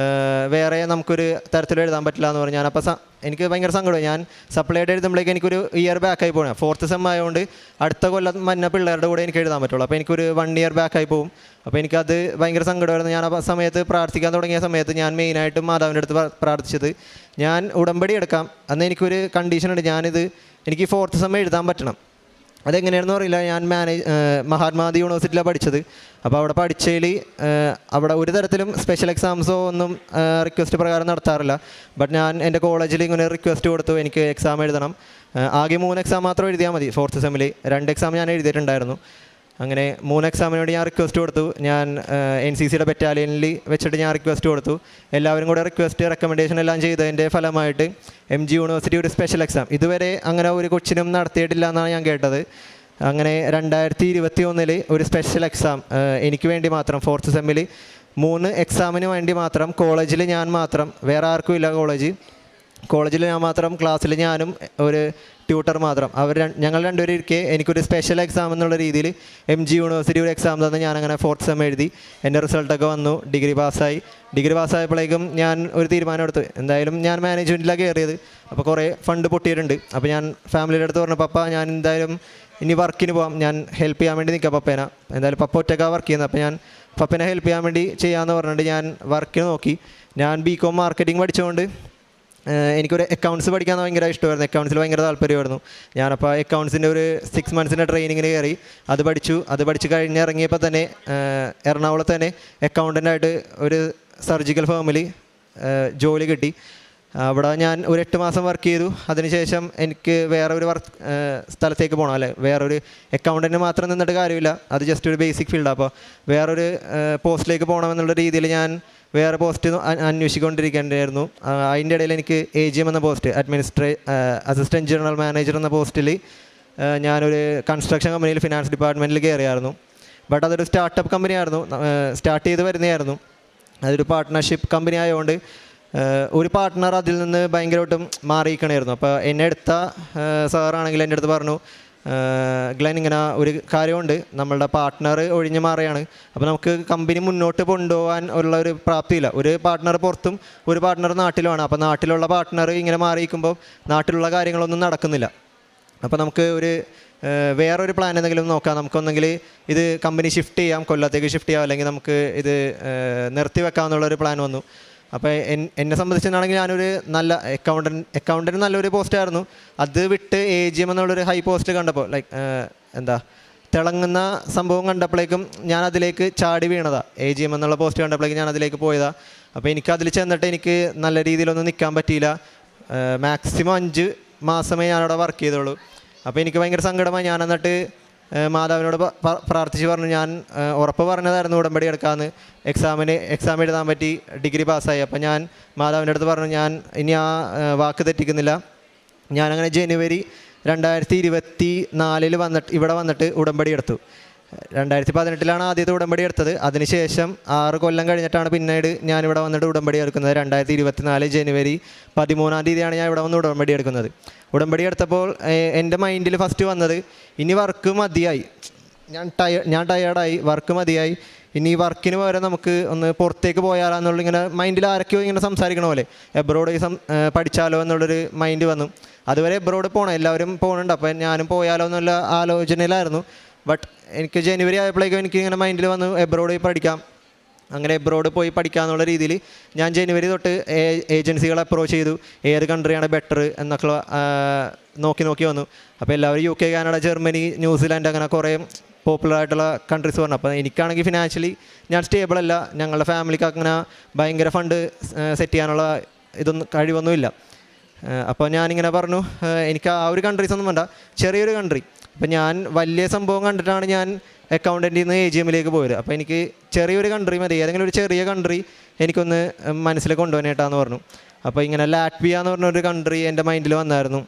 വേറെ നമുക്കൊരു തരത്തിലും എഴുതാൻ പറ്റില്ല എന്ന് പറഞ്ഞു. ഞാനപ്പോൾ എനിക്ക് ഭയങ്കര സങ്കടമായി. ഞാൻ സപ്ലൈ ആയിട്ട് എഴുതുമ്പോഴേക്കും എനിക്കൊരു ഇയർ ബാക്കായി പോകണം. 4th സെം ആയതുകൊണ്ട് അടുത്ത കൊല്ലം മഞ്ഞ പിള്ളേരുടെ കൂടെ എനിക്ക് എഴുതാൻ പറ്റുള്ളൂ. അപ്പോൾ എനിക്കൊരു 1 ഇയർ ബാക്കായി പോകും. അപ്പോൾ എനിക്കത് ഭയങ്കര സങ്കടമായിരുന്നു. ഞാൻ ആ സമയത്ത് പ്രാർത്ഥിക്കാൻ തുടങ്ങിയ സമയത്ത് ഞാൻ മെയിനായിട്ടും മാതാവിൻ്റെ അടുത്ത് പ്രാർത്ഥിച്ചത്, ഞാൻ ഉടമ്പടി എടുക്കാം, അന്ന് എനിക്കൊരു കണ്ടീഷനുണ്ട്, എനിക്ക് 4th സെം എഴുതാൻ പറ്റണം. അതെങ്ങനെയാണെന്ന് അറിയില്ല. ഞാൻ മഹാത്മാഗാന്ധി യൂണിവേഴ്സിറ്റിയിലാണ് പഠിച്ചത്. അപ്പോൾ അവിടെ പഠിച്ചതിൽ അവിടെ ഒരു തരത്തിലും സ്പെഷ്യൽ എക്സാംസോ ഒന്നും റിക്വസ്റ്റ് പ്രകാരം നടത്താറില്ല. ബട്ട് ഞാൻ എൻ്റെ കോളേജിൽ ഇങ്ങനെ റിക്വസ്റ്റ് കൊടുത്തു, എനിക്ക് എക്സാം എഴുതണം. ആകെ 3 എക്സാം മാത്രം എഴുതിയാൽ മതി 4th സെമ്മിൽ. 2 എക്സാം ഞാൻ എഴുതിയിട്ടുണ്ടായിരുന്നു. അങ്ങനെ 3 എക്സാമിന് വേണ്ടി ഞാൻ റിക്വസ്റ്റ് കൊടുത്തു. ഞാൻ NCCയുടെ ബറ്റാലിയനിൽ വെച്ചിട്ട് ഞാൻ റിക്വസ്റ്റ് കൊടുത്തു. എല്ലാവരും കൂടെ റെക്കമെൻഡേഷൻ എല്ലാം ചെയ്തതിൻ്റെ ഫലമായിട്ട് MG യൂണിവേഴ്സിറ്റി ഒരു സ്പെഷ്യൽ എക്സാം ഇതുവരെ അങ്ങനെ ഒരു കൊച്ചിനും നടത്തിയിട്ടില്ല എന്നാണ് ഞാൻ കേട്ടത്. അങ്ങനെ 2021 ഒരു സ്പെഷ്യൽ എക്സാം എനിക്ക് വേണ്ടി മാത്രം 4th സെമ്മിൽ 3 എക്സാമിന് വേണ്ടി മാത്രം കോളേജിൽ ഞാൻ മാത്രം, വേറെ ആർക്കും ഇല്ല കോളേജിൽ ഞാൻ മാത്രം, ക്ലാസ്സിൽ ഞാനും ഒരു ട്യൂട്ടർ മാത്രം, ഞങ്ങൾ രണ്ടുപേരും ഇരിക്കെ എനിക്കൊരു സ്പെഷ്യൽ എക്സാം എന്നുള്ള രീതിയിൽ MG യൂണിവേഴ്സിറ്റി ഒരു എക്സാം തന്ന് ഞാനങ്ങനെ 4th സെം എഴുതി. എൻ്റെ റിസൾട്ടൊക്കെ വന്നു, ഡിഗ്രി പാസ്സായപ്പോഴേക്കും ഞാൻ ഒരു തീരുമാനം എടുത്തു, എന്തായാലും ഞാൻ മാനേജ്മെൻറ്റിലാണ് കയറിയത്. അപ്പോൾ കുറേ ഫണ്ട് പൊട്ടിയിട്ടുണ്ട്. അപ്പോൾ ഞാൻ ഫാമിലിയുടെ അടുത്ത് പറഞ്ഞു, പപ്പ ഞാൻ എന്തായാലും ഇനി വർക്കിന് പോകാം, ഞാൻ ഹെൽപ്പ് ചെയ്യാൻ വേണ്ടി നിൽക്കാം പപ്പേനെ, എന്തായാലും പപ്പ ഒറ്റക്കാണ് വർക്ക് ചെയ്യുന്നത്. അപ്പോൾ ഞാൻ പപ്പേനെ ഹെൽപ്പ് ചെയ്യാൻ വേണ്ടി ചെയ്യാമെന്ന് പറഞ്ഞിട്ട് ഞാൻ വർക്കിന് നോക്കി. ഞാൻ BCom മാർക്കറ്റിംഗ് പഠിച്ചുകൊണ്ട് എനിക്കൊരു അക്കൗണ്ട്സ് പഠിക്കാൻ ഭയങ്കര ഇഷ്ടമായിരുന്നു. അക്കൗണ്ട്സിൽ ഭയങ്കര താല്പര്യമായിരുന്നു. ഞാനപ്പോൾ അക്കൗണ്ട്സിൻ്റെ ഒരു 6 മന്ത്സിൻ്റെ ട്രെയിനിങ്ങിന് കയറി. അത് പഠിച്ച് കഴിഞ്ഞ് ഇറങ്ങിയപ്പോൾ തന്നെ എറണാകുളത്ത് തന്നെ അക്കൗണ്ടൻ്റായിട്ട് ഒരു സർജിക്കൽ ഫേമിൽ ജോലി കിട്ടി. അവിടെ ഞാൻ ഒരു 8 മാസം വർക്ക് ചെയ്തു. അതിനുശേഷം എനിക്ക് വേറെ ഒരു സ്ഥലത്തേക്ക് പോകണം, അല്ലേ വേറൊരു അക്കൗണ്ടൻറ്റ് മാത്രം നിന്നിട്ട് കാര്യമില്ല, അത് ജസ്റ്റ് ഒരു ബേസിക് ഫീൽഡാണ്. അപ്പോൾ വേറൊരു പോസ്റ്റിലേക്ക് പോകണമെന്നുള്ള രീതിയിൽ ഞാൻ വേറെ പോസ്റ്റ് അന്വേഷിച്ചുകൊണ്ടിരിക്കേണ്ടായിരുന്നു. അതിൻ്റെ ഇടയിൽ എനിക്ക് AGM എന്ന പോസ്റ്റ്, അസിസ്റ്റൻറ്റ് ജനറൽ മാനേജർ എന്ന പോസ്റ്റിൽ ഞാനൊരു കൺസ്ട്രക്ഷൻ കമ്പനിയിൽ ഫിനാൻസ് ഡിപ്പാർട്ട്മെൻറ്റിൽ കയറിയായിരുന്നു. ബട്ട് അതൊരു സ്റ്റാർട്ടപ്പ് കമ്പനിയായിരുന്നു, സ്റ്റാർട്ട് ചെയ്ത് വരുന്നതായിരുന്നു. അതൊരു പാർട്ട്ണർഷിപ്പ് കമ്പനി ആയതുകൊണ്ട് ഒരു പാർട്ട്ണർ അതിൽ നിന്ന് ഭയങ്കരമായിട്ടും മാറിയിരിക്കണമായിരുന്നു. അപ്പോൾ എന്നെ എടുത്ത സാറാണെങ്കിൽ എൻ്റെ അടുത്ത് പറഞ്ഞു, ഗ്ലെൻ ഇങ്ങനെ ഒരു കാര്യമുണ്ട്, നമ്മളുടെ പാർട്ട്ണർ ഒഴിഞ്ഞു മാറുകയാണ്, അപ്പോൾ നമുക്ക് കമ്പനി മുന്നോട്ട് കൊണ്ടുപോകാൻ ഉള്ള ഒരു പ്രാപ്തിയില്ല. ഒരു പാർട്ട്ണർ പുറത്തും ഒരു പാർട്ട്ണർ നാട്ടിലുമാണ്. അപ്പോൾ നാട്ടിലുള്ള പാർട്ട്ണർ ഇങ്ങനെ മാറിയിരിക്കുമ്പോൾ നാട്ടിലുള്ള കാര്യങ്ങളൊന്നും നടക്കുന്നില്ല. അപ്പോൾ നമുക്ക് വേറൊരു പ്ലാൻ എന്തെങ്കിലും നോക്കാം, നമുക്കൊന്നെങ്കിൽ ഇത് കമ്പനി ഷിഫ്റ്റ് ചെയ്യാം, കൊല്ലത്തേക്ക് ഷിഫ്റ്റ് ചെയ്യാം, അല്ലെങ്കിൽ നമുക്ക് ഇത് നിർത്തി വെക്കാമെന്നുള്ളൊരു പ്ലാൻ വന്നു. അപ്പോൾ എന്നെ സംബന്ധിച്ചാണെങ്കിൽ ഞാനൊരു നല്ല അക്കൗണ്ടൻറ്റ് നല്ലൊരു പോസ്റ്റായിരുന്നു. അത് വിട്ട് AGM എന്നുള്ളൊരു ഹൈ പോസ്റ്റ് കണ്ടപ്പോൾ തിളങ്ങുന്ന സംഭവം കണ്ടപ്പോഴേക്കും ഞാൻ അതിലേക്ക് ചാടി വീണതാണ്. AGM എന്നുള്ള പോസ്റ്റ് കണ്ടപ്പോഴേക്കും ഞാൻ അതിലേക്ക് പോയതാണ്. അപ്പോൾ എനിക്കതിൽ ചെന്നിട്ട് എനിക്ക് നല്ല രീതിയിലൊന്നും നിൽക്കാൻ പറ്റിയില്ല. മാക്സിമം 5 മാസമേ ഞാനവിടെ വർക്ക് ചെയ്തോളൂ. അപ്പോൾ എനിക്ക് ഭയങ്കര സങ്കടമായി. ഞാൻ എന്നിട്ട് മാതാവിനോട് പ്രാർത്ഥിച്ച് പറഞ്ഞു, ഞാൻ ഉറപ്പ് പറഞ്ഞതായിരുന്നു ഉടമ്പടി എടുക്കാമെന്ന്. എക്സാം എഴുതാൻ പറ്റി, ഡിഗ്രി പാസ്സായി. അപ്പോൾ ഞാൻ മാതാവിൻ്റെ അടുത്ത് പറഞ്ഞു, ഞാൻ ഇനി ആ വാക്ക് തെറ്റിക്കുന്നില്ല. ഞാനങ്ങനെ ജനുവരി 2024 ഇവിടെ വന്നിട്ട് ഉടമ്പടി എടുത്തു. 2018 ആദ്യത്തെ ഉടമ്പടി എടുത്തത്. അതിനുശേഷം 6 കൊല്ലം കഴിഞ്ഞിട്ടാണ് പിന്നീട് ഞാനിവിടെ വന്നിട്ട് ഉടമ്പടി എടുക്കുന്നത്. 2024 ജനുവരി 13 ഞാൻ ഇവിടെ വന്ന് ഉടമ്പടി എടുക്കുന്നത്. ഉടമ്പടി എടുത്തപ്പോൾ എൻ്റെ മൈൻഡിൽ ഫസ്റ്റ് വന്നത്, ഇനി വർക്ക് മതിയായി, ഞാൻ ടയേർഡായി, വർക്ക് മതിയായി, ഇനി ഈ വർക്കിന് പകരം നമുക്ക് ഒന്ന് പുറത്തേക്ക് പോയാലെന്നുള്ള ഇങ്ങനെ മൈൻഡിൽ ആരൊക്കെയോ ഇങ്ങനെ സംസാരിക്കണ പോലെ എബ്രോഡ് പഠിച്ചാലോ എന്നുള്ളൊരു മൈൻഡ് വന്നു. അതുവരെ എബ്രോഡ് പോകണം, എല്ലാവരും പോകുന്നുണ്ട്, അപ്പോൾ ഞാനും പോയാലോ എന്നുള്ള ആലോചനയിലായിരുന്നു. ബട്ട് എനിക്ക് ജനുവരി ആയപ്പോഴേക്കും എനിക്ക് ഇങ്ങനെ മൈൻഡിൽ വന്നു എബ്രോഡ് പോയി പഠിക്കാം. അങ്ങനെ എബ്രോഡ് പോയി പഠിക്കാമെന്നുള്ള രീതിയിൽ ഞാൻ ജനുവരി തൊട്ട് ഏജൻസികളെ അപ്രോച്ച് ചെയ്തു, ഏത് കൺട്രിയാണ് ബെറ്റർ എന്നൊക്കെ നോക്കി വന്നു. അപ്പോൾ എല്ലാവരും UK, കാനഡ, ജർമ്മനി, ന്യൂസിലാൻഡ് അങ്ങനെ കുറേ പോപ്പുലറായിട്ടുള്ള കൺട്രീസ് പറഞ്ഞു. അപ്പോൾ എനിക്കാണെങ്കിൽ ഫിനാൻഷ്യലി ഞാൻ സ്റ്റേബിൾ അല്ല, ഞങ്ങളുടെ ഫാമിലിക്ക് അങ്ങനെ ഭയങ്കര ഫണ്ട് സെറ്റ് ചെയ്യാനുള്ള കഴിവൊന്നുമില്ല. അപ്പോൾ ഞാനിങ്ങനെ പറഞ്ഞു, എനിക്ക് ആ ഒരു കൺട്രീസ് ഒന്നും വേണ്ട, ചെറിയൊരു കൺട്രി. അപ്പോൾ ഞാൻ വലിയ സംഭവം കണ്ടിട്ടാണ് ഞാൻ അക്കൗണ്ടൻറ്റിൽ നിന്ന് AGM പോയത്. അപ്പോൾ എനിക്ക് ചെറിയൊരു കൺട്രി മതി, ഏതെങ്കിലും ഒരു ചെറിയ കൺട്രി എനിക്കൊന്ന് മനസ്സിൽ കൊണ്ടുപോകാനായിട്ടാന്ന് പറഞ്ഞു. അപ്പോൾ ഇങ്ങനെ ലാറ്റ്വിയ എന്ന് പറഞ്ഞൊരു കൺട്രി എൻ്റെ മൈൻഡിൽ വന്നായിരുന്നു.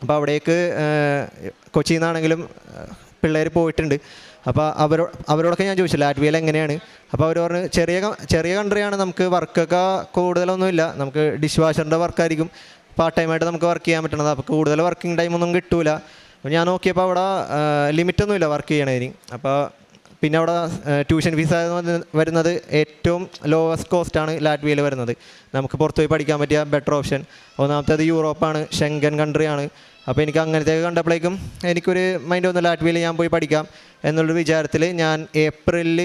അപ്പോൾ അവിടേക്ക് കൊച്ചിയിൽ നിന്നാണെങ്കിലും പിള്ളേർ പോയിട്ടുണ്ട്. അപ്പോൾ അവരോടൊക്കെ ഞാൻ ചോദിച്ചു ലാറ്റ്വിയയിൽ എങ്ങനെയാണ്. അപ്പോൾ അവർ പറഞ്ഞു ചെറിയ കൺട്രിയാണ്, നമുക്ക് വർക്കൊക്കെ കൂടുതലൊന്നുമില്ല, നമുക്ക് ഡിഷ് വാഷറിൻ്റെ വർക്കായിരിക്കും പാർട്ട് ടൈമായിട്ട് നമുക്ക് വർക്ക് ചെയ്യാൻ പറ്റണത്. അപ്പോൾ കൂടുതൽ വർക്കിംഗ് ടൈമൊന്നും കിട്ടൂല. അപ്പോൾ ഞാൻ നോക്കിയപ്പോൾ അവിടെ ലിമിറ്റൊന്നുമില്ല വർക്ക് ചെയ്യണതിന്. അപ്പോൾ പിന്നെ അവിടെ ട്യൂഷൻ ഫീസ് വരുന്നത് ഏറ്റവും ലോവസ്റ്റ് കോസ്റ്റാണ് ലാറ്റ്വിയയിൽ വരുന്നത്. നമുക്ക് പുറത്ത് പോയി പഠിക്കാൻ പറ്റിയ ബെറ്റർ ഓപ്ഷൻ. ഒന്നാമത്തേത് യൂറോപ്പാണ്, ഷെങ്കൻ കൺട്രിയാണ്. അപ്പോൾ എനിക്ക് അങ്ങനത്തേക്ക് കണ്ടപ്പോഴേക്കും എനിക്കൊരു മൈൻഡ് വന്നു, ലാറ്റ്വിയയിൽ ഞാൻ പോയി പഠിക്കാം എന്നുള്ളൊരു വിചാരത്തിൽ ഞാൻ ഏപ്രിലിൽ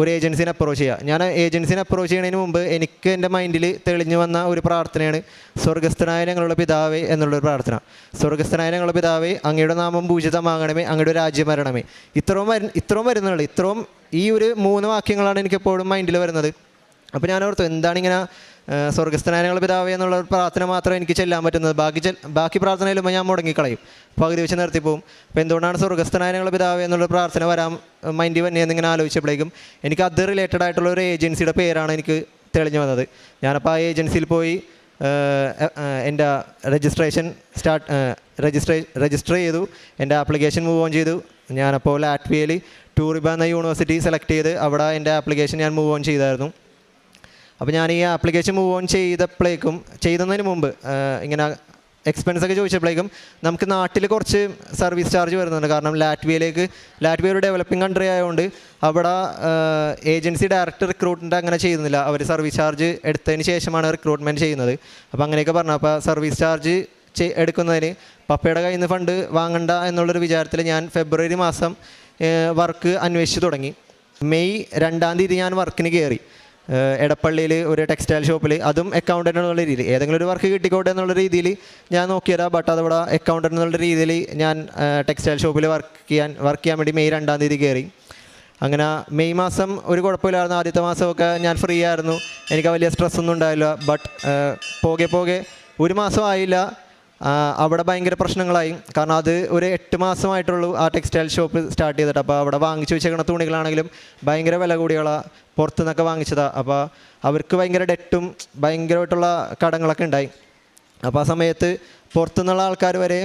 ഒരു ഏജൻസിനെ അപ്രോച്ച് ചെയ്യുക. ഞാൻ ഏജൻസിനെ അപ്രോച്ച് ചെയ്യുന്നതിന് മുമ്പ് എനിക്ക് എൻ്റെ മൈൻഡിൽ തെളിഞ്ഞു വന്ന ഒരു പ്രാർത്ഥനയാണ് സ്വർഗസ്ഥനായ ഞങ്ങളുടെ പിതാവേ എന്നുള്ളൊരു പ്രാർത്ഥന. സ്വർഗസ്ഥനായ ഞങ്ങളുടെ പിതാവേ, അങ്ങയുടെ നാമം പൂജിതമാകണമേ, അങ്ങയുടെ രാജ്യം വരണമേ. ഇത്രയും വരുന്നുള്ളൂ. ഈ ഒരു 3 വാക്യങ്ങളാണ് എനിക്കെപ്പോഴും മൈൻഡിൽ വരുന്നത്. അപ്പോൾ ഞാൻ ഓർത്തു, എന്താണിങ്ങനെ സ്വർഗസ്ഥനായ ഞങ്ങളുടെ പിതാവേ എന്നുള്ള പ്രാർത്ഥന മാത്രമേ എനിക്ക് ചെല്ലാൻ പറ്റുന്നത്, ബാക്കി പ്രാർത്ഥനയിലുമ്പോൾ ഞാൻ മുടങ്ങിക്കളയും, പകുതി വെച്ച് നിർത്തിപ്പോവും. അപ്പോൾ എന്തുകൊണ്ടാണ് സ്വർഗസ്ഥനായ ഞങ്ങളുടെ പിതാവേ എന്നുള്ള പ്രാർത്ഥന വരാൻ മൈൻഡിൽ വന്നെന്നിങ്ങനെ ആലോചിച്ചപ്പോഴേക്കും എനിക്ക് അത് റിലേറ്റഡ് ആയിട്ടുള്ള ഒരു ഏജൻസിയുടെ പേരാണ് എനിക്ക് തെളിഞ്ഞു വന്നത്. ഞാനപ്പോൾ ആ ഏജൻസിയിൽ പോയി എൻ്റെ രജിസ്റ്റർ ചെയ്തു, എൻ്റെ ആപ്ലിക്കേഷൻ മൂവ് ഓൺ ചെയ്തു. ഞാനപ്പോൾ ലാറ്റ്വിയയിൽ ടൂറിബ എന്ന യൂണിവേഴ്സിറ്റി സെലക്ട് ചെയ്ത് അവിടെ എൻ്റെ ആപ്ലിക്കേഷൻ ഞാൻ മൂവ് ഓൺ ചെയ്തായിരുന്നു. അപ്പോൾ ഞാൻ ഈ ആപ്ലിക്കേഷൻ മൂവ് ഓൺ ചെയ്തതിന് മുമ്പ് ഇങ്ങനെ എക്സ്പെൻസൊക്കെ ചോദിച്ചപ്പോഴേക്കും നമുക്ക് നാട്ടിൽ കുറച്ച് സർവീസ് ചാർജ് വരുന്നുണ്ട്. കാരണം ലാറ്റ്വിയ ഒരു ഡെവലപ്പിംഗ് കൺട്രി ആയതുകൊണ്ട് അവിടെ ഏജൻസി ഡയറക്റ്റ് റിക്രൂട്ട്മെൻറ്റ് അങ്ങനെ ചെയ്യുന്നില്ല. അവർ സർവീസ് ചാർജ് എടുത്തതിന് ശേഷമാണ് റിക്രൂട്ട്മെൻറ്റ് ചെയ്യുന്നത്. അപ്പോൾ അങ്ങനെയൊക്കെ പറഞ്ഞു. അപ്പോൾ സർവീസ് ചാർജ് എടുക്കുന്നതിന് പപ്പയുടെ കയ്യിൽ നിന്ന് ഫണ്ട് വാങ്ങണ്ട എന്നുള്ളൊരു വിചാരത്തിൽ ഞാൻ ഫെബ്രുവരി മാസം വർക്ക് അന്വേഷിച്ച് തുടങ്ങി. മെയ് 2 ഞാൻ വർക്കിന് കയറി. എടപ്പള്ളിയിൽ ഒരു ടെക്സ്റ്റൈൽ ഷോപ്പിൽ, അതും അക്കൗണ്ടൻ്റ് എന്നുള്ള രീതിയിൽ ഏതെങ്കിലും ഒരു വർക്ക് കിട്ടിക്കോട്ടെ എന്നുള്ള രീതിയിൽ ഞാൻ നോക്കിയതാണ്. ബട്ട് അതവിടെ അക്കൗണ്ടൻ്റ് എന്നുള്ള രീതിയിൽ ഞാൻ ടെക്സ്റ്റൈൽ ഷോപ്പിൽ വർക്ക് ചെയ്യാൻ വേണ്ടി മെയ് 2 കയറി. അങ്ങനെ മെയ് മാസം ഒരു കുഴപ്പമില്ലായിരുന്നു. ആദ്യത്തെ മാസമൊക്കെ ഞാൻ ഫ്രീ ആയിരുന്നു, എനിക്ക് വലിയ സ്ട്രെസ്സൊന്നും ഉണ്ടായില്ല. ബട്ട് പോകെ 1 മാസം ആയില്ല, അവിടെ ഭയങ്കര പ്രശ്നങ്ങളായി. കാരണം അത് ഒരു 8 മാസമായിട്ടുള്ളൂ ആ ടെക്സ്റ്റൈൽ ഷോപ്പ് സ്റ്റാർട്ട് ചെയ്തിട്ട്. അപ്പോൾ അവിടെ വാങ്ങിച്ചു വെച്ചേക്കുന്ന തുണികളാണെങ്കിലും ഭയങ്കര വില കൂടിയുള്ള പുറത്തു നിന്നൊക്കെ വാങ്ങിച്ചതാണ്. അപ്പോൾ അവർക്ക് ഭയങ്കര ഡെറ്റും ഭയങ്കരമായിട്ടുള്ള കടങ്ങളൊക്കെ ഉണ്ടായി. അപ്പോൾ ആ സമയത്ത് പുറത്തുനിന്നുള്ള ആൾക്കാർ വരെ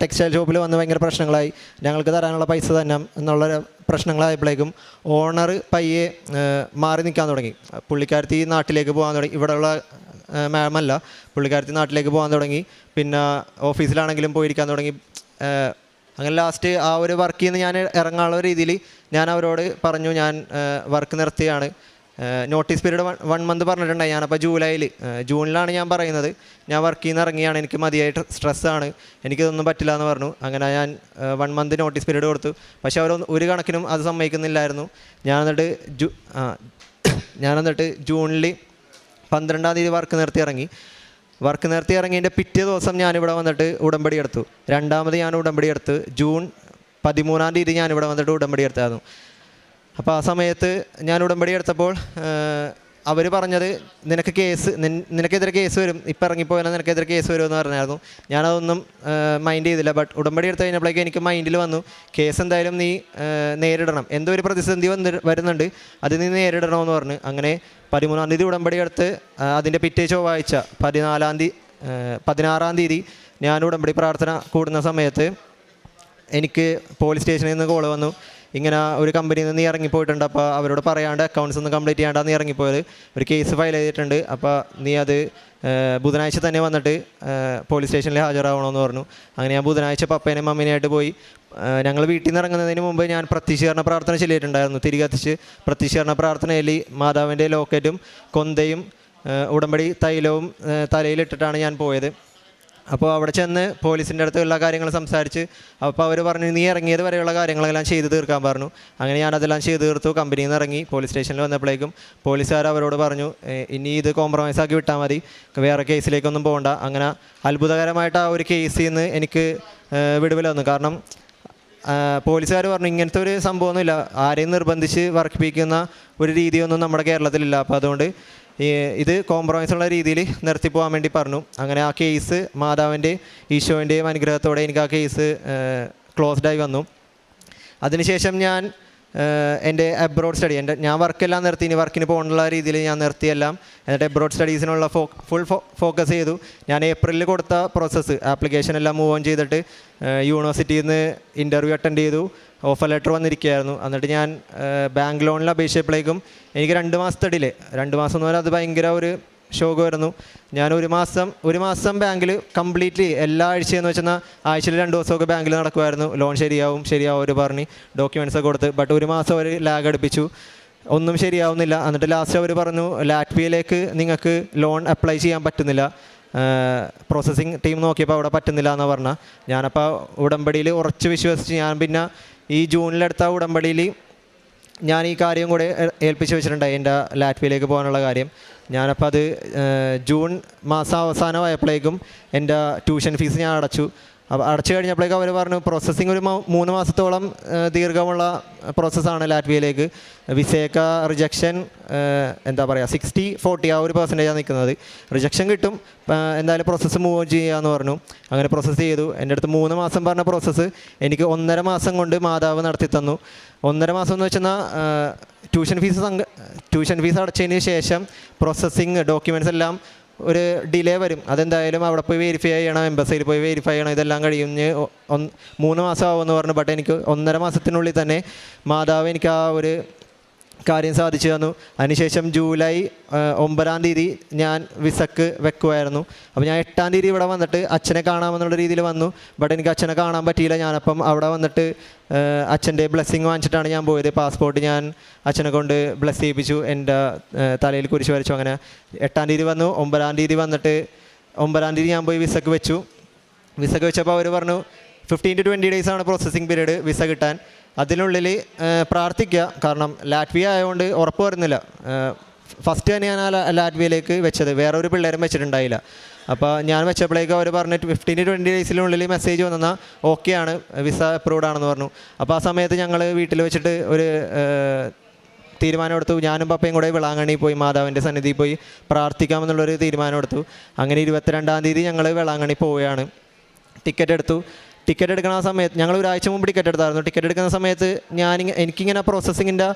ടെക്സ്റ്റൈൽ ഷോപ്പിൽ വന്ന് ഭയങ്കര പ്രശ്നങ്ങളായി. ഞങ്ങൾക്ക് തരാനുള്ള പൈസ തന്നെ എന്നുള്ള പ്രശ്നങ്ങളായപ്പോഴേക്കും ഓണർ പയ്യെ മാറി നിൽക്കാൻ തുടങ്ങി. പുള്ളിക്കാരത്തി നാട്ടിലേക്ക് പോകാൻ തുടങ്ങി. ഇവിടെയുള്ള മാമല്ല, പുള്ളിക്കാരത്തി നാട്ടിലേക്ക് പോകാൻ തുടങ്ങി. പിന്നെ ഓഫീസിലാണെങ്കിലും പോയിരിക്കാൻ തുടങ്ങി. അങ്ങനെ ലാസ്റ്റ് ആ ഒരു വർക്കിൽ നിന്ന് ഞാൻ ഇറങ്ങാനുള്ള രീതിയിൽ ഞാൻ അവരോട് പറഞ്ഞു, ഞാൻ വർക്ക് നിർത്തിയാണ്. നോട്ടീസ് പീരീഡ് 1 മന്ത് പറഞ്ഞിട്ടുണ്ടായി. ഞാനപ്പോൾ ജൂണിലാണ് ഞാൻ പറയുന്നത്, ഞാൻ വർക്കിൽ നിന്ന് ഇറങ്ങിയാണ്, എനിക്ക് മതിയായിട്ട് സ്ട്രെസ്സാണ്, എനിക്കിതൊന്നും പറ്റില്ല എന്ന് പറഞ്ഞു. അങ്ങനെ ഞാൻ 1 മന്ത് നോട്ടീസ് പീരീഡ് കൊടുത്തു. പക്ഷേ അവർ ഒരു കണക്കിനും അത് സമ്മതിക്കുന്നില്ലായിരുന്നു. ഞാൻ എന്നിട്ട് ജൂണിൽ 12 വർക്ക് നിർത്തി ഇറങ്ങി. ഇറങ്ങിയതിൻ്റെ പിറ്റേ ദിവസം ഞാനിവിടെ വന്നിട്ട് ഉടമ്പടി എടുത്തു. 2ാമത് ഞാൻ ഉടമ്പടി എടുത്ത് ജൂൺ 13 ഞാനിവിടെ വന്നിട്ട് ഉടമ്പടി എടുത്തായിരുന്നു. അപ്പോൾ ആ സമയത്ത് ഞാൻ ഉടമ്പടി എടുത്തപ്പോൾ അവർ പറഞ്ഞത്, നിനക്കെതിരെ കേസ് വരും, ഇപ്പം ഇറങ്ങിപ്പോയാൽ നിനക്കെതിരെ കേസ് വരുമെന്ന് പറഞ്ഞായിരുന്നു. ഞാനതൊന്നും മൈൻഡ് ചെയ്തില്ല. ബട്ട് ഉടമ്പടി എടുത്ത് കഴിഞ്ഞപ്പോഴേക്കും എനിക്ക് മൈൻഡിൽ വന്നു, കേസ് എന്തായാലും നീ നേരിടണം, എന്തോ ഒരു പ്രതിസന്ധി വരുന്നുണ്ട്, അത് നീ നേരിടണമെന്ന് പറഞ്ഞു. അങ്ങനെ 13 ഉടമ്പടി എടുത്ത് അതിൻ്റെ പിറ്റേ ചൊവ്വാഴ്ച 16 ഞാൻ ഉടമ്പടി പ്രാർത്ഥന കൂടുന്ന സമയത്ത് എനിക്ക് പോലീസ് സ്റ്റേഷനിൽ നിന്ന് കോൾ വന്നു, ഇങ്ങനെ ഒരു കമ്പനിയിൽ നിന്ന് നീ ഇറങ്ങിപ്പോയിട്ടുണ്ട്, അപ്പോൾ അവരോട് പറയാണ്ട് അക്കൗണ്ട്സ് ഒന്നും കംപ്ലീറ്റ് ചെയ്യാണ്ടാണ് നീ ഇറങ്ങിപ്പോയത്, ഒരു കേസ് ഫയൽ ചെയ്തിട്ടുണ്ട്, അപ്പോൾ നീ അത് ബുധനാഴ്ച തന്നെ വന്നിട്ട് പോലീസ് സ്റ്റേഷനിൽ ഹാജരാകണമെന്ന് പറഞ്ഞു. അങ്ങനെ ഞാൻ ബുധനാഴ്ച പപ്പേനെയും മമ്മീനായിട്ട് പോയി. ഞങ്ങൾ വീട്ടിൽ നിന്ന് ഇറങ്ങുന്നതിന് മുമ്പ് ഞാൻ പ്രത്യക്ഷീകരണ പ്രാർത്ഥന ചൊല്ലിയിട്ടുണ്ടായിരുന്നു. തിരികത്തിച്ച് പ്രത്യക്ഷീകരണ പ്രാർത്ഥനയിൽ മാതാവിൻ്റെ ലോക്കറ്റും കൊന്തയും ഉടമ്പടി തൈലവും തലയിലിട്ടിട്ടാണ് ഞാൻ പോയത്. അപ്പോൾ അവിടെ ചെന്ന് പോലീസിൻ്റെ അടുത്ത് എല്ലാ കാര്യങ്ങളും സംസാരിച്ച്, അപ്പോൾ അവർ പറഞ്ഞു നീ ഇറങ്ങിയത് വരെയുള്ള കാര്യങ്ങളെല്ലാം ചെയ്ത് തീർക്കാൻ പറഞ്ഞു. അങ്ങനെ ഞാനതെല്ലാം ചെയ്ത് തീർത്തു. കമ്പനിയിൽ നിന്ന് ഇറങ്ങി പോലീസ് സ്റ്റേഷനിൽ വന്നപ്പോഴേക്കും പോലീസുകാർ അവരോട് പറഞ്ഞു ഇനി ഇത് കോംപ്രമൈസ് ആക്കി വിട്ടാൽ മതി, വേറെ കേസിലേക്കൊന്നും പോകണ്ട. അങ്ങനെ അത്ഭുതകരമായിട്ട് ആ ഒരു കേസിൽ നിന്ന് എനിക്ക് വിടുതൽ വന്നു. കാരണം പോലീസുകാർ പറഞ്ഞു ഇങ്ങനത്തെ ഒരു സംഭവമൊന്നുമില്ല, ആരെയും നിർബന്ധിച്ച് വർക്കിപ്പിക്കുന്ന ഒരു രീതിയൊന്നും നമ്മുടെ കേരളത്തിലില്ല, അപ്പോൾ അതുകൊണ്ട് ഇത് കോംപ്രമൈസ് ഉള്ള രീതിയിൽ നിർത്തിപ്പോകാൻ വേണ്ടി പറഞ്ഞു. അങ്ങനെ ആ കേസ് മാതാവിൻ്റെ ഈശോൻ്റെയും അനുഗ്രഹത്തോടെ എനിക്ക് ആ കേസ് ക്ലോസ്ഡായി വന്നു. അതിനുശേഷം ഞാൻ എൻ്റെ അബ്രോഡ് സ്റ്റഡി, ഞാൻ വർക്കെല്ലാം നിർത്തി, ഇനി വർക്കിന് പോകാനുള്ള രീതിയിൽ ഞാൻ നിർത്തിയെല്ലാം. എന്നിട്ട് അബ്രോഡ് സ്റ്റഡീസിനുള്ള ഫുൾ ഫോക്കസ് ചെയ്തു. ഞാൻ ഏപ്രിലിൽ കൊടുത്ത പ്രോസസ്സ് ആപ്ലിക്കേഷൻ എല്ലാം മൂവ് ഓൺ ചെയ്തിട്ട് യൂണിവേഴ്സിറ്റിയിൽ നിന്ന് ഇൻ്റർവ്യൂ അറ്റൻഡ് ചെയ്തു. ഓഫർ ലെറ്റർ വന്നിരിക്കുകയായിരുന്നു. എന്നിട്ട് ഞാൻ ബാങ്ക് ലോണിൽ അപേക്ഷിച്ചപ്പോഴേക്കും എനിക്ക് 2 മാസത്തെ ഡിലേ, 2 മാസം എന്ന് പറഞ്ഞാൽ അത് ഭയങ്കര ഒരു ഷോക്കായിരുന്നു. ഞാൻ ഒരു മാസം ബാങ്കിൽ കംപ്ലീറ്റ്ലി എല്ലാ ആഴ്ചയെന്ന് വെച്ചാൽ ആഴ്ചയിൽ 2 ദിവസമൊക്കെ ബാങ്കിൽ നടക്കുമായിരുന്നു. ലോൺ ശരിയാവും അവർ പറഞ്ഞ് ഡോക്യുമെൻറ്റ്സൊക്കെ കൊടുത്ത്. ബട്ട് ഒരു മാസം അവർ ലാഗ് അടുപ്പിച്ചു, ഒന്നും ശരിയാവുന്നില്ല. എന്നിട്ട് ലാസ്റ്റ് അവർ പറഞ്ഞു ലാറ്റ്വിയയിലേക്ക് നിങ്ങൾക്ക് ലോൺ അപ്ലൈ ചെയ്യാൻ പറ്റുന്നില്ല, പ്രോസസ്സിങ് ടീം നോക്കിയപ്പോൾ അവിടെ പറ്റുന്നില്ല എന്ന് പറഞ്ഞാൽ. ഞാനപ്പോൾ ഉടമ്പടിയിൽ ഉറച്ച് വിശ്വസിച്ച് ഞാൻ പിന്നെ ഈ ജൂണിലെടുത്ത ഉടമ്പടിയിൽ ഞാൻ ഈ കാര്യം കൂടെ ഏൽപ്പിച്ച് വെച്ചിട്ടുണ്ടായി, എൻ്റെ ലാറ്റ്വിയയിലേക്ക് പോകാനുള്ള കാര്യം. ഞാനപ്പോൾ അത് ജൂൺ മാസം അവസാനമായപ്പോഴേക്കും എൻ്റെ ട്യൂഷൻ ഫീസ് ഞാൻ അടച്ചു. അപ്പോൾ അടച്ചു കഴിഞ്ഞപ്പോഴേക്കും അവർ പറഞ്ഞു പ്രോസസ്സിങ് ഒരു 3 മാസത്തോളം ദീർഘമുള്ള പ്രോസസ്സാണ് ലാറ്റ്വിയയിലേക്ക്. വിസയൊക്കെ റിജക്ഷൻ എന്താ പറയുക 60-40 ആ ഒരു പെർസെൻറ്റേജാണ് നിൽക്കുന്നത്. റിജക്ഷൻ കിട്ടും, എന്തായാലും പ്രോസസ്സ് മൂവ് ഓൺ ചെയ്യുകയെന്ന് പറഞ്ഞു. അങ്ങനെ പ്രോസസ്സ് ചെയ്തു. എൻ്റെ അടുത്ത് 3 മാസം പറഞ്ഞ പ്രോസസ്സ് എനിക്ക് 1.5 മാസം കൊണ്ട് മാതാവ് നടത്തി തന്നു. 1.5 മാസം എന്ന് വെച്ചാൽ ട്യൂഷൻ ഫീസ് അടച്ചതിന് ശേഷം പ്രോസസ്സിങ് ഡോക്യുമെൻറ്റ്സ് എല്ലാം ഒരു ഡിലേ വരും. അതെന്തായാലും അവിടെ പോയി വെരിഫൈ ചെയ്യണം, എംബസിയിൽ പോയി വെരിഫൈ ചെയ്യണം, ഇതെല്ലാം കഴിഞ്ഞ് 3 മാസം ആവുമെന്ന് പറഞ്ഞു. ബട്ട് എനിക്ക് 1.5 മാസത്തിനുള്ളിൽ തന്നെ മാതാവ് എനിക്ക് ആ ഒരു കാര്യം സാധിച്ചു തന്നു. അതിനുശേഷം ജൂലൈ 9-ാം തീയതി ഞാൻ വിസക്ക് വെക്കുമായിരുന്നു. അപ്പോൾ ഞാൻ 8-ാം തീയതി ഇവിടെ വന്നിട്ട് അച്ഛനെ കാണാമെന്നുള്ള രീതിയിൽ വന്നു. ബട്ട് എനിക്ക് അച്ഛനെ കാണാൻ പറ്റിയില്ല. ഞാനപ്പം അവിടെ വന്നിട്ട് അച്ഛൻ്റെ ബ്ലെസ്സിങ് വാങ്ങിച്ചിട്ടാണ് ഞാൻ പോയത്. പാസ്പോർട്ട് ഞാൻ അച്ഛനെ കൊണ്ട് ബ്ലെസ് ചെയ്യിപ്പിച്ചു, എൻ്റെ തലയിൽ കുരിശ് വരച്ചു. അങ്ങനെ 8-ാം തീയതി വന്നു. 9-ാം തീയതി വന്നിട്ട് 9-ാം തീയതി ഞാൻ പോയി വിസക്ക് വെച്ചു. വിസക്ക് വെച്ചപ്പോൾ അവർ പറഞ്ഞു 15 to 20 ഡേയ്സാണ് പ്രോസസ്സിങ് പീരീഡ് വിസ കിട്ടാൻ. അതിനുള്ളിൽ പ്രാർത്ഥിക്കുക, കാരണം ലാറ്റ്വിയ ആയതുകൊണ്ട് ഉറപ്പ് വരുന്നില്ല. ഫസ്റ്റ് തന്നെ ഞാൻ ലാറ്റ്വിയയിലേക്ക് വെച്ചത്, വേറൊരു പിള്ളേരും വെച്ചിട്ടുണ്ടായില്ല. അപ്പോൾ ഞാൻ വെച്ചപ്പോഴേക്കും അവർ പറഞ്ഞിട്ട് 15 to 20 ഡേയ്സിനുള്ളിൽ മെസ്സേജ് വന്നാൽ ഓക്കെയാണ്, വിസ അപ്രൂവ്ഡ് ആണെന്ന് പറഞ്ഞു. അപ്പോൾ ആ സമയത്ത് ഞങ്ങൾ വീട്ടിൽ വെച്ചിട്ട് ഒരു തീരുമാനമെടുത്തു. ഞാനും പപ്പയും കൂടെ വെളാങ്കണ്ണി പോയി മാതാവിൻ്റെ സന്നിധിയിൽ പോയി പ്രാർത്ഥിക്കാമെന്നുള്ളൊരു തീരുമാനമെടുത്തു. അങ്ങനെ 22-ാം തീയതി ഞങ്ങൾ വെളാങ്കണ്ണി പോവുകയാണ്. ടിക്കറ്റ് എടുക്കുന്ന സമയത്ത് ഞങ്ങൾ ഒരാഴ്ച മുമ്പ് ടിക്കറ്റ് എടുത്തായിരുന്നു. ടിക്കറ്റ് എടുക്കുന്ന സമയത്ത് എനിക്കിങ്ങനെ പ്രോസസ്സിങ്ങിൻ്റെ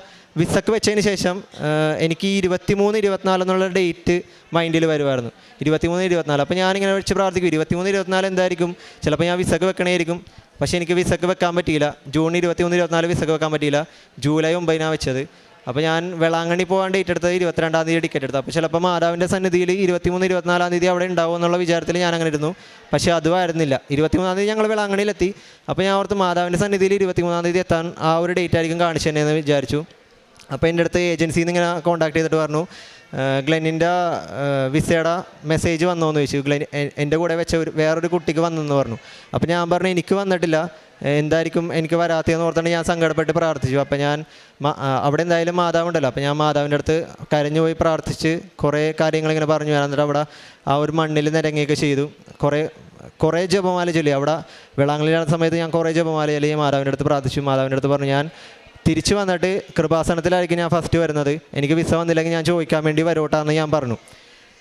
വിസക്ക് വെച്ചതിന് ശേഷം എനിക്ക് 23-24 എന്നുള്ള ഡേറ്റ് മൈൻഡിൽ വരുമായിരുന്നു. 23-24. അപ്പോൾ ഞാനിങ്ങനെ വെച്ച് പ്രാർത്ഥിക്കും 23-24 എന്തായിരിക്കും, ചിലപ്പോൾ ഞാൻ വിസക്ക് വെക്കണമായിരിക്കും. പക്ഷേ എനിക്ക് വിസക്ക് വെക്കാൻ പറ്റിയില്ല. ജൂൺ 23-24 വിസക്ക് വെക്കാൻ പറ്റിയില്ല. ജൂലൈ 9-നാണ് വെച്ചത്. അപ്പോൾ ഞാൻ വെളാങ്കണ്ണി പോകാൻ ഡേറ്റ് എടുത്തത് 22-ാം തീയതി ടിക്കറ്റ് എടുത്തു. അപ്പോൾ ചിലപ്പോൾ മാതാവിൻ്റെ സന്നിധിയിൽ 23-24 തീയതി അവിടെ ഉണ്ടാവും എന്നുള്ള വിചാരത്തിൽ ഞാൻ അങ്ങനെ ഇരുന്നു. പക്ഷേ അതും ആയിരുന്നില്ല. 23-ാം തീയതി ഞങ്ങൾ വെളാങ്കണ്ണിയിലെത്തി. അപ്പോൾ ഞാൻ ഓർത്ത് മാതാവിൻ്റെ സന്നിധിയിൽ 23-ാം തീയതി എത്താൻ ആ ഒരു ഡേറ്റ് ആയിരിക്കും കാണിച്ചു തന്നെയെന്ന് വിചാരിച്ചു. അപ്പോൾ എൻ്റെ അടുത്ത് ഏജൻസിയിൽ നിന്ന് ഇങ്ങനെ കോൺടാക്ട് ചെയ്തിട്ട് പറഞ്ഞു ഗ്ലെന്നിൻ്റെ വിസയുടെ മെസ്സേജ് വന്നോന്ന് ചോദിച്ചു. എൻ്റെ കൂടെ വെച്ച വേറൊരു കുട്ടിക്ക് വന്നെന്ന് പറഞ്ഞു. അപ്പോൾ ഞാൻ പറഞ്ഞു എനിക്ക് വന്നിട്ടില്ല, എന്തായിരിക്കും എനിക്ക് വരാത്തതെന്ന് ഓർത്തുകൊണ്ട് ഞാൻ സങ്കടപ്പെട്ട് പ്രാർത്ഥിച്ചു. അപ്പോൾ ഞാൻ അവിടെ എന്തായാലും മാതാവുണ്ടല്ലോ, അപ്പോൾ ഞാൻ മാതാവിൻ്റെ അടുത്ത് കരഞ്ഞു പോയി പ്രാർത്ഥിച്ച് കുറേ കാര്യങ്ങളിങ്ങനെ പറഞ്ഞു. എന്നിട്ട് അവിടെ ആ ഒരു മണ്ണിൽ നിരങ്ങിയൊക്കെ ചെയ്തു. കുറേ ജപമാല ചൊല്ലി. അവിടെ വെളാങ്കണ്ണിയിലുള്ള സമയത്ത് ഞാൻ കുറേ ജപമാല ചൊല്ലി മാതാവിൻ്റെ അടുത്ത് പ്രാർത്ഥിച്ചു. മാതാവിൻ്റെ അടുത്ത് പറഞ്ഞു ഞാൻ തിരിച്ചു വന്നിട്ട് കൃപാസനത്തിലായിരിക്കും ഞാൻ ഫസ്റ്റ് വരുന്നത്, എനിക്ക് വിസ വന്നില്ലെങ്കിൽ ഞാൻ ചോദിക്കാൻ വേണ്ടി വരോട്ടാന്ന് ഞാൻ പറഞ്ഞു.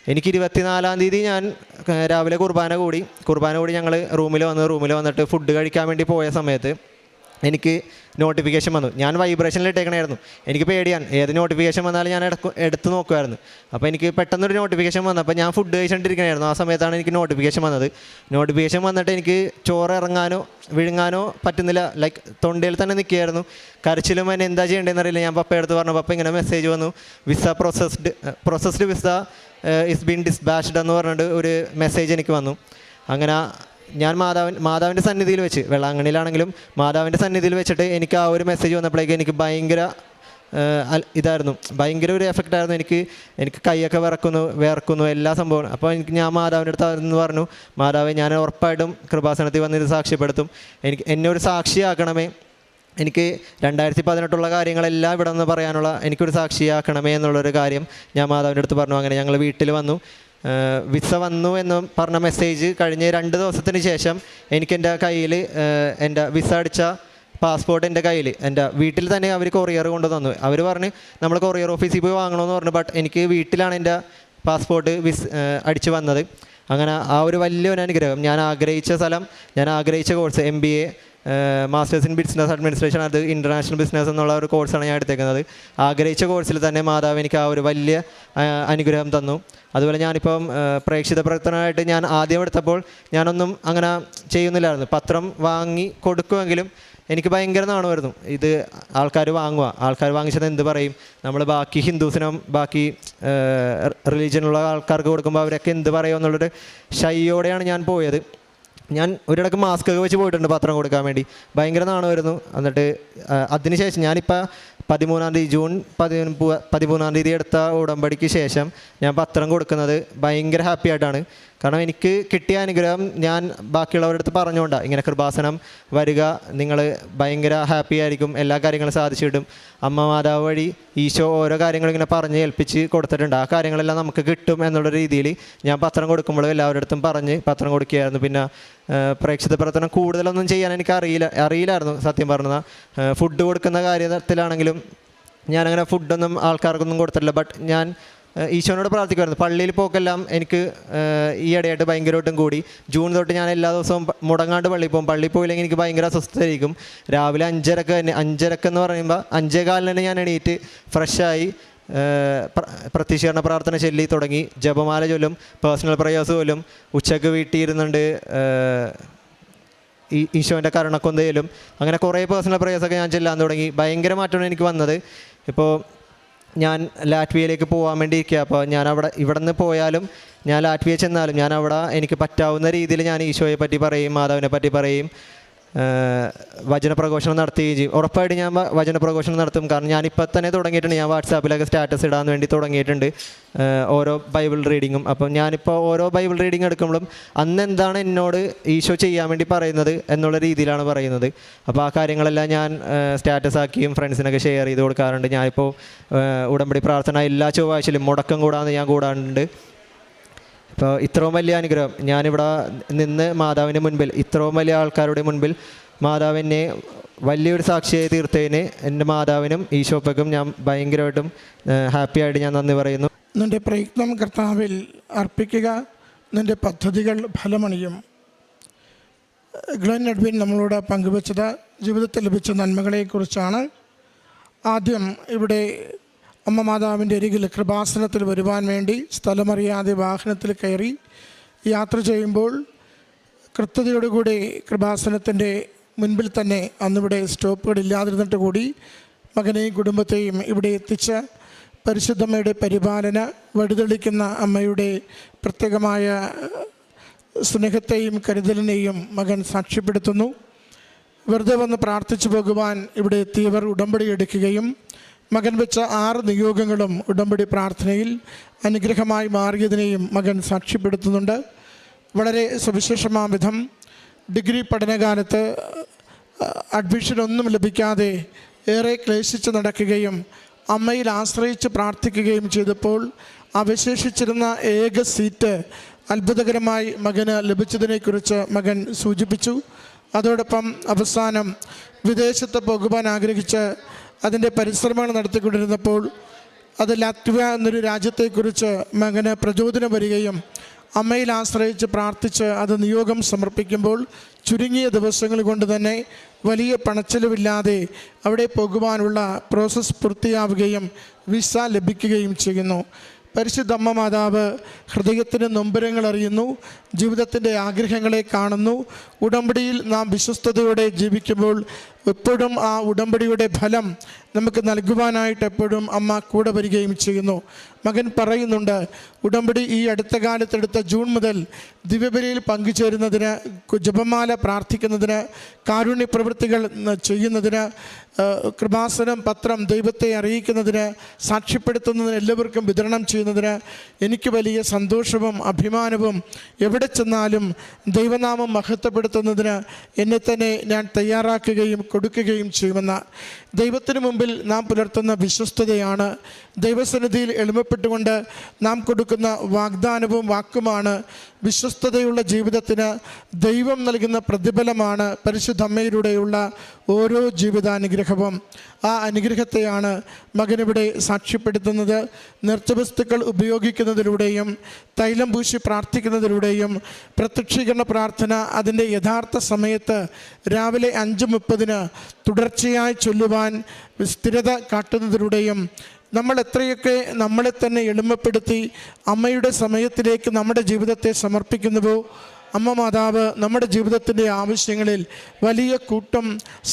എനിക്ക് 24-ാം തീയതി ഞാൻ രാവിലെ കുർബാന കൂടി ഞങ്ങൾ റൂമിൽ വന്നിട്ട് ഫുഡ് കഴിക്കാൻ വേണ്ടി പോയ സമയത്ത് എനിക്ക് നോട്ടിഫിക്കേഷൻ വന്നു. ഞാൻ വൈബ്രേഷനിൽ ഇട്ടേക്കണമായിരുന്നു. എനിക്ക് പേടിയാണ്, ഏത് നോട്ടിഫിക്കേഷൻ വന്നാലും ഞാൻ എടുത്ത് നോക്കുമായിരുന്നു. അപ്പോൾ എനിക്ക് പെട്ടെന്നൊരു നോട്ടിഫിക്കേഷൻ വന്നപ്പോൾ ഞാൻ ഫുഡ് കഴിച്ചുകൊണ്ടിരിക്കണമായിരുന്നു. ആ സമയത്താണ് എനിക്ക് നോട്ടിഫിക്കേഷൻ വന്നത്. നോട്ടിഫിക്കേഷൻ വന്നിട്ട് എനിക്ക് ചോറ് ഇറങ്ങാനോ വിഴുങ്ങാനോ പറ്റുന്നില്ല. ലൈക്ക് തൊണ്ടയിൽ തന്നെ നിൽക്കുകയായിരുന്നു. കരച്ചിലും എന്നെ എന്താ ചെയ്യേണ്ടതെന്ന് അറിയില്ല. ഞാൻ പപ്പയുടെ അടുത്ത് പറഞ്ഞു, പപ്പ ഇങ്ങനെ മെസ്സേജ് വന്നു, visa processed visa is been dispatched എന്ന് പറഞ്ഞിട്ട് ഒരു മെസ്സേജ് എനിക്ക് വന്നു. അങ്ങനെ ഞാൻ മാതാവിൻ്റെ സന്നിധിയിൽ വെച്ച്, വെള്ളാങ്കണ്ണിയിലാണെങ്കിലും മാതാവിൻ്റെ സന്നിധിയിൽ വെച്ചിട്ട് എനിക്ക് ആ ഒരു മെസ്സേജ് വന്നപ്പോഴേക്കും എനിക്ക് ഭയങ്കര ഇതായിരുന്നു, ഭയങ്കര ഒരു എഫക്റ്റായിരുന്നു. എനിക്ക് കൈയൊക്കെ വിറക്കുന്നു എല്ലാ സംഭവവും. അപ്പോൾ ഞാൻ മാതാവിൻ്റെ അടുത്ത് പറഞ്ഞു, മാതാവേ, ഞാൻ ഉറപ്പായിട്ടും കൃപാസനത്തിൽ വന്നിത് സാക്ഷ്യപ്പെടുത്തും, എന്നെ ഒരു സാക്ഷിയാക്കണമേ, എനിക്ക് 2018 കാര്യങ്ങളെല്ലാം ഇവിടെ നിന്ന് പറയാനുള്ള എനിക്കൊരു സാക്ഷിയാക്കണമേ എന്നുള്ളൊരു കാര്യം ഞാൻ മാതാവിൻ്റെ അടുത്ത് പറഞ്ഞു. അങ്ങനെ ഞങ്ങൾ വീട്ടിൽ വന്നു. വിസ വന്നു എന്ന് പറഞ്ഞ മെസ്സേജ് കഴിഞ്ഞ് 2 ദിവസത്തിന് ശേഷം എനിക്ക് എൻ്റെ കയ്യിൽ എൻ്റെ വിസ അടിച്ച പാസ്പോർട്ട് എൻ്റെ കയ്യിൽ, എൻ്റെ വീട്ടിൽ തന്നെ അവർ കൊറിയർ കൊണ്ട് തന്നു. അവർ പറഞ്ഞ് നമ്മൾ കൊറിയർ ഓഫീസിൽ പോയി വാങ്ങണമെന്ന് പറഞ്ഞു. ബട്ട് എനിക്ക് വീട്ടിലാണ് എൻ്റെ പാസ്പോർട്ട് അടിച്ച് വന്നത്. അങ്ങനെ ആ ഒരു വലിയൊരു അനുഗ്രഹം, ഞാൻ ആഗ്രഹിച്ച സ്ഥലം, ഞാൻ ആഗ്രഹിച്ച course MBA masters in business administration, അത് ഇൻ്റർനാഷണൽ ബിസിനസ് എന്നുള്ള ഒരു കോഴ്സാണ് ഞാൻ എടുത്തേക്കുന്നത്. ആഗ്രഹിച്ച കോഴ്സിൽ തന്നെ മാതാവ് എനിക്ക് ആ ഒരു വലിയ അനുഗ്രഹം തന്നു. അതുപോലെ ഞാനിപ്പം പ്രേക്ഷിത പ്രവർത്തനമായിട്ട് ഞാൻ ആദ്യം എടുത്തപ്പോൾ ഞാനൊന്നും അങ്ങനെ ചെയ്യുന്നില്ലായിരുന്നു. പത്രം വാങ്ങി കൊടുക്കുമെങ്കിലും എനിക്ക് ഭയങ്കര നാണമായിരുന്നു. ഇത് ആൾക്കാർ വാങ്ങിച്ചത് എന്ത് പറയും, നമ്മൾ ബാക്കി ഹിന്ദുസിനും ബാക്കി റിലീജിയനുള്ള ആൾക്കാർക്ക് കൊടുക്കുമ്പോൾ അവരൊക്കെ എന്ത് പറയുമോ എന്നുള്ളൊരു ഷൈയോടെയാണ് ഞാൻ പോയത്. ഞാൻ ഒരിടക്ക് മാസ്ക് ഒക്കെ വെച്ച് പോയിട്ടുണ്ട് പത്രം കൊടുക്കാൻ വേണ്ടി. ഭയങ്കര നാണമായിരുന്നു. എന്നിട്ട് അതിനുശേഷം ഞാനിപ്പോൾ 13-ാം തീയതി ജൂൺ 13-ാം തീയതി എടുത്ത ഉടമ്പടിക്ക് ശേഷം ഞാൻ പത്രം കൊടുക്കുന്നത് ഭയങ്കര ഹാപ്പി ആയിട്ടാണ്. കാരണം എനിക്ക് കിട്ടിയ അനുഗ്രഹം ഞാൻ ബാക്കിയുള്ളവരുടെ അടുത്ത് പറഞ്ഞുകൊണ്ടാണ്, ഇങ്ങനെ കൃപാസനം വരിക, നിങ്ങൾ ഭയങ്കര ഹാപ്പി ആയിരിക്കും, എല്ലാ കാര്യങ്ങളും സാധിച്ചു കിട്ടും. അമ്മ മാതാവ് വഴി ഈശോ ഓരോ കാര്യങ്ങളും ഇങ്ങനെ പറഞ്ഞ് ഏൽപ്പിച്ച് കൊടുത്തിട്ടുണ്ട്. ആ കാര്യങ്ങളെല്ലാം നമുക്ക് കിട്ടും എന്നുള്ള രീതിയിൽ ഞാൻ പത്രം കൊടുക്കുമ്പോൾ എല്ലാവരുടെ അടുത്തും പറഞ്ഞ് പത്രം കൊടുക്കുകയായിരുന്നു. പിന്നെ പ്രേക്ഷിത പ്രവർത്തനം കൂടുതലൊന്നും ചെയ്യാൻ എനിക്ക് അറിയില്ലായിരുന്നു സത്യം പറഞ്ഞാൽ. ഫുഡ് കൊടുക്കുന്ന കാര്യത്തിലാണെങ്കിലും ഞാനങ്ങനെ ഫുഡൊന്നും ആൾക്കാർക്കൊന്നും കൊടുത്തിട്ടില്ല. ബട്ട് ഞാൻ ഈശോനോട് പ്രാർത്ഥിക്കുമായിരുന്നു. പള്ളിയിൽ പോക്കെല്ലാം എനിക്ക് ഈയിടെയായിട്ട് ഭയങ്കരമായിട്ടും കൂടി. ജൂൺ തൊട്ട് ഞാൻ എല്ലാ ദിവസവും മുടങ്ങാണ്ട് പള്ളിയിൽ പോകും. പള്ളിയിൽ പോയില്ലെങ്കിൽ എനിക്ക് ഭയങ്കര അസ്വസ്ഥതയായിരിക്കും. രാവിലെ 5:30 എന്ന് പറയുമ്പോൾ 5:15 തന്നെ ഞാൻ എണീറ്റ് ഫ്രഷായി പ്രത്യക്ഷീകരണ പ്രാർത്ഥന ചൊല്ലി തുടങ്ങി. ജപമാല ചൊല്ലും, പേഴ്സണൽ പ്രയേഴ്സ് പോലും. ഉച്ചയ്ക്ക് വീട്ടിൽ ഇരുന്നുണ്ട് ഈശോൻ്റെ കരുണക്കൊന്തയിലും അങ്ങനെ കുറേ പേഴ്സണൽ പ്രയേഴ്സൊക്കെ ഞാൻ ചെല്ലാൻ തുടങ്ങി. ഭയങ്കര മാറ്റമാണ് എനിക്ക് വന്നത്. ഇപ്പോൾ ഞാൻ ലാറ്റ്വിയയിലേക്ക് പോകാൻ വേണ്ടി ഇരിക്കുക. അപ്പോൾ ഞാൻ ഇവിടെ നിന്ന് പോയാലും ഞാൻ ലാറ്റ്വിയ ചെന്നാലും ഞാൻ അവിടെ എനിക്ക് പറ്റാവുന്ന രീതിയിൽ ഞാൻ ഈശോയെ പറ്റി പറയും, മാതാവിനെ പറ്റി പറയും, വചനപ്രഘോഷണം നടത്തുകയും ചെയ്യും. ഉറപ്പായിട്ട് ഞാൻ വചനപ്രഘോഷണം നടത്തും. കാരണം ഞാനിപ്പോൾ തന്നെ തുടങ്ങിയിട്ടുണ്ട്. ഞാൻ വാട്സാപ്പിലൊക്കെ സ്റ്റാറ്റസ് ഇടാൻ വേണ്ടി തുടങ്ങിയിട്ടുണ്ട് ഓരോ ബൈബിൾ റീഡിങ്ങും. അപ്പം ഞാനിപ്പോൾ ഓരോ ബൈബിൾ റീഡിങ് എടുക്കുമ്പോഴും അന്ന് എന്താണ് എന്നോട് ഈശോ ചെയ്യാൻ വേണ്ടി പറയുന്നത് എന്നുള്ള രീതിയിലാണ് പറയുന്നത്. അപ്പോൾ ആ കാര്യങ്ങളെല്ലാം ഞാൻ സ്റ്റാറ്റസ് ആക്കിയും ഫ്രണ്ട്സിനൊക്കെ ഷെയർ ചെയ്ത് കൊടുക്കാറുണ്ട്. ഞാനിപ്പോൾ ഉടമ്പടി പ്രാർത്ഥന എല്ലാ ചൊവ്വാഴ്ചയിലും മുടക്കം കൂടാതെ ഞാൻ കൂടാറുണ്ട്. ഇപ്പോൾ ഇത്രയും വലിയ അനുഗ്രഹം ഞാനിവിടെ നിന്ന് മാതാവിൻ്റെ മുൻപിൽ, ഇത്രയും വലിയ ആൾക്കാരുടെ മുൻപിൽ മാതാവിനെ വലിയൊരു സാക്ഷിയായി തീർത്തതിന് എൻ്റെ മാതാവിനും ഈശോപ്പയ്ക്കും ഞാൻ ഭയങ്കരമായിട്ടും ഹാപ്പിയായിട്ട് ഞാൻ നന്ദി പറയുന്നു. നിൻ്റെ പ്രയത്നം കർത്താവിൽ അർപ്പിക്കുക, നിൻ്റെ പദ്ധതികൾ ഫലമണിയും. ഗ്ലെൻ എഡ്വിൻ നമ്മളോട് പങ്കുവച്ചത് ജീവിതത്തിൽ ലഭിച്ച നന്മകളെക്കുറിച്ചാണ്. ആദ്യം ഇവിടെ അമ്മ മാതാവിൻ്റെ അരികിൽ കൃപാസനത്തിൽ വരുവാൻ വേണ്ടി സ്ഥലമറിയാതെ വാഹനത്തിൽ കയറി യാത്ര ചെയ്യുമ്പോൾ കൃത്യതയോടുകൂടി കൃപാസനത്തിൻ്റെ മുൻപിൽ തന്നെ അന്നിവിടെ സ്റ്റോപ്പുകളില്ലാതിരുന്നിട്ട് കൂടി മകനെയും കുടുംബത്തെയും ഇവിടെ എത്തിച്ച് പരിശുദ്ധമ്മയുടെ പരിപാലന വഴിതെളിക്കുന്ന അമ്മയുടെ പ്രത്യേകമായ സ്നേഹത്തെയും കരുതലിനെയും മകൻ സാക്ഷ്യപ്പെടുത്തുന്നു. വെറുതെ വന്ന് പ്രാർത്ഥിച്ചു പോകുവാൻ ഇവിടെ എത്തിയവർ ഉടമ്പടി എടുക്കുകയും മകൻ വെച്ച 6 നിയോഗങ്ങളും ഉടമ്പടി പ്രാർത്ഥനയിൽ അനുഗ്രഹമായി മാറിയതിനെയും മകൻ സാക്ഷ്യപ്പെടുത്തുന്നുണ്ട്. വളരെ സവിശേഷമായ വിധം ഡിഗ്രി പഠനകാലത്ത് അഡ്മിഷനൊന്നും ലഭിക്കാതെ ഏറെ ക്ലേശിച്ച് നടക്കുകയും അമ്മയിൽ ആശ്രയിച്ച് പ്രാർത്ഥിക്കുകയും ചെയ്തപ്പോൾ അവശേഷിച്ചിരുന്ന ഏക സീറ്റ് അത്ഭുതകരമായി മകന് ലഭിച്ചതിനെക്കുറിച്ച് മകൻ സൂചിപ്പിച്ചു. അതോടൊപ്പം അവസാനം വിദേശത്ത് പോകുവാൻ ആഗ്രഹിച്ച് അതിൻ്റെ പരിശ്രമങ്ങൾ നടത്തിക്കൊണ്ടിരുന്നപ്പോൾ അത് ലാറ്റ്വിയ എന്നൊരു രാജ്യത്തെക്കുറിച്ച് മകന് പ്രചോദനം വരികയും അമ്മയിൽ ആശ്രയിച്ച് പ്രാർത്ഥിച്ച് അത് നിയോഗം സമർപ്പിക്കുമ്പോൾ ചുരുങ്ങിയ ദിവസങ്ങൾ കൊണ്ട് തന്നെ വലിയ പണച്ചെലവില്ലാതെ അവിടെ പോകുവാനുള്ള പ്രോസസ്സ് പൂർത്തിയാവുകയും വിസ ലഭിക്കുകയും ചെയ്യുന്നു. പരിശുദ്ധ അമ്മ മാതാവ് ഹൃദയത്തിന് നൊമ്പരങ്ങൾ അറിയുന്നു, ജീവിതത്തിൻ്റെ ആഗ്രഹങ്ങളെ കാണുന്നു. ഉടമ്പടിയിൽ നാം വിശ്വസ്തയോടെ ജീവിക്കുമ്പോൾ എപ്പോഴും ആ ഉടമ്പടിയുടെ ഫലം നമുക്ക് നൽകുവാനായിട്ട് എപ്പോഴും അമ്മ കൂടെ വരികയും ചെയ്യുന്നു. മകൻ പറയുന്നുണ്ട്, ഉടമ്പടി ഈ അടുത്ത കാലത്തെടുത്ത ജൂൺ മുതൽ ദിവ്യബലിയിൽ പങ്കുചേരുന്നതിന്, ജപമാല പ്രാർത്ഥിക്കുന്നതിന്, കാരുണ്യ പ്രവൃത്തികൾ ചെയ്യുന്നതിന്, കൃപാസനം പത്രം ദൈവത്തെ അറിയിക്കുന്നതിന്, സാക്ഷ്യപ്പെടുത്തുന്നതിന്, എല്ലാവർക്കും വിതരണം ചെയ്യുന്നതിന് എനിക്ക് വലിയ സന്തോഷവും അഭിമാനവും, എവിടെ ചെന്നാലും ദൈവനാമം മഹത്വപ്പെടുത്തുന്നതിന് എന്നെ തന്നെ ഞാൻ തയ്യാറാക്കുകയും കൊടുക്കുകയും ചെയ്യുമെന്ന ദൈവത്തിന് മുമ്പിൽ നാം പുലർത്തുന്ന വിശ്വസ്തതയാണ്, ദൈവസന്നിധിയിൽ എളിമപ്പെട്ടുകൊണ്ട് നാം കൊടുക്കുന്ന വാഗ്ദാനവും വാക്കുമാണ് വിശ്വസ്തതയുള്ള ജീവിതത്തിന് ദൈവം നൽകുന്ന പ്രതിഫലമാണ് പരിശുദ്ധ അമ്മയിലൂടെയുള്ള ഓരോ ജീവിതാനുഗ്രഹവും. ആ അനുഗ്രഹത്തെയാണ് മകനിവിടെ സാക്ഷ്യപ്പെടുത്തുന്നത്. നൃത്തവസ്തുക്കൾ ഉപയോഗിക്കുന്നതിലൂടെയും തൈലം പൂശി പ്രാർത്ഥിക്കുന്നതിലൂടെയും പ്രത്യക്ഷീകരണ പ്രാർത്ഥന അതിൻ്റെ യഥാർത്ഥ സമയത്ത് രാവിലെ 5:30 തുടർച്ചയായി ചൊല്ലുവാൻ സ്ഥിരത കാട്ടുന്നതിലൂടെയും നമ്മൾ എത്രയൊക്കെ നമ്മളെ തന്നെ എളിമപ്പെടുത്തി അമ്മയുടെ സമയത്തിലേക്ക് നമ്മുടെ ജീവിതത്തെ സമർപ്പിക്കുന്നുവോ, അമ്മ മാതാവ് നമ്മുടെ ജീവിതത്തിൻ്റെ ആവശ്യങ്ങളിൽ വലിയ കൂട്ടം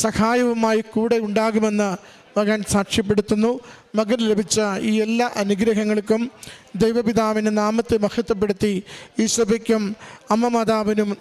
സഹായവുമായി കൂടെ ഉണ്ടാകുമെന്ന് മകൻ സാക്ഷ്യപ്പെടുത്തുന്നു. മകൻ ലഭിച്ച ഈ എല്ലാ അനുഗ്രഹങ്ങൾക്കും ദൈവപിതാവിൻ്റെ നാമത്തെ മഹത്വപ്പെടുത്തി ഈശോയ്ക്കും അമ്മ മാതാവിനും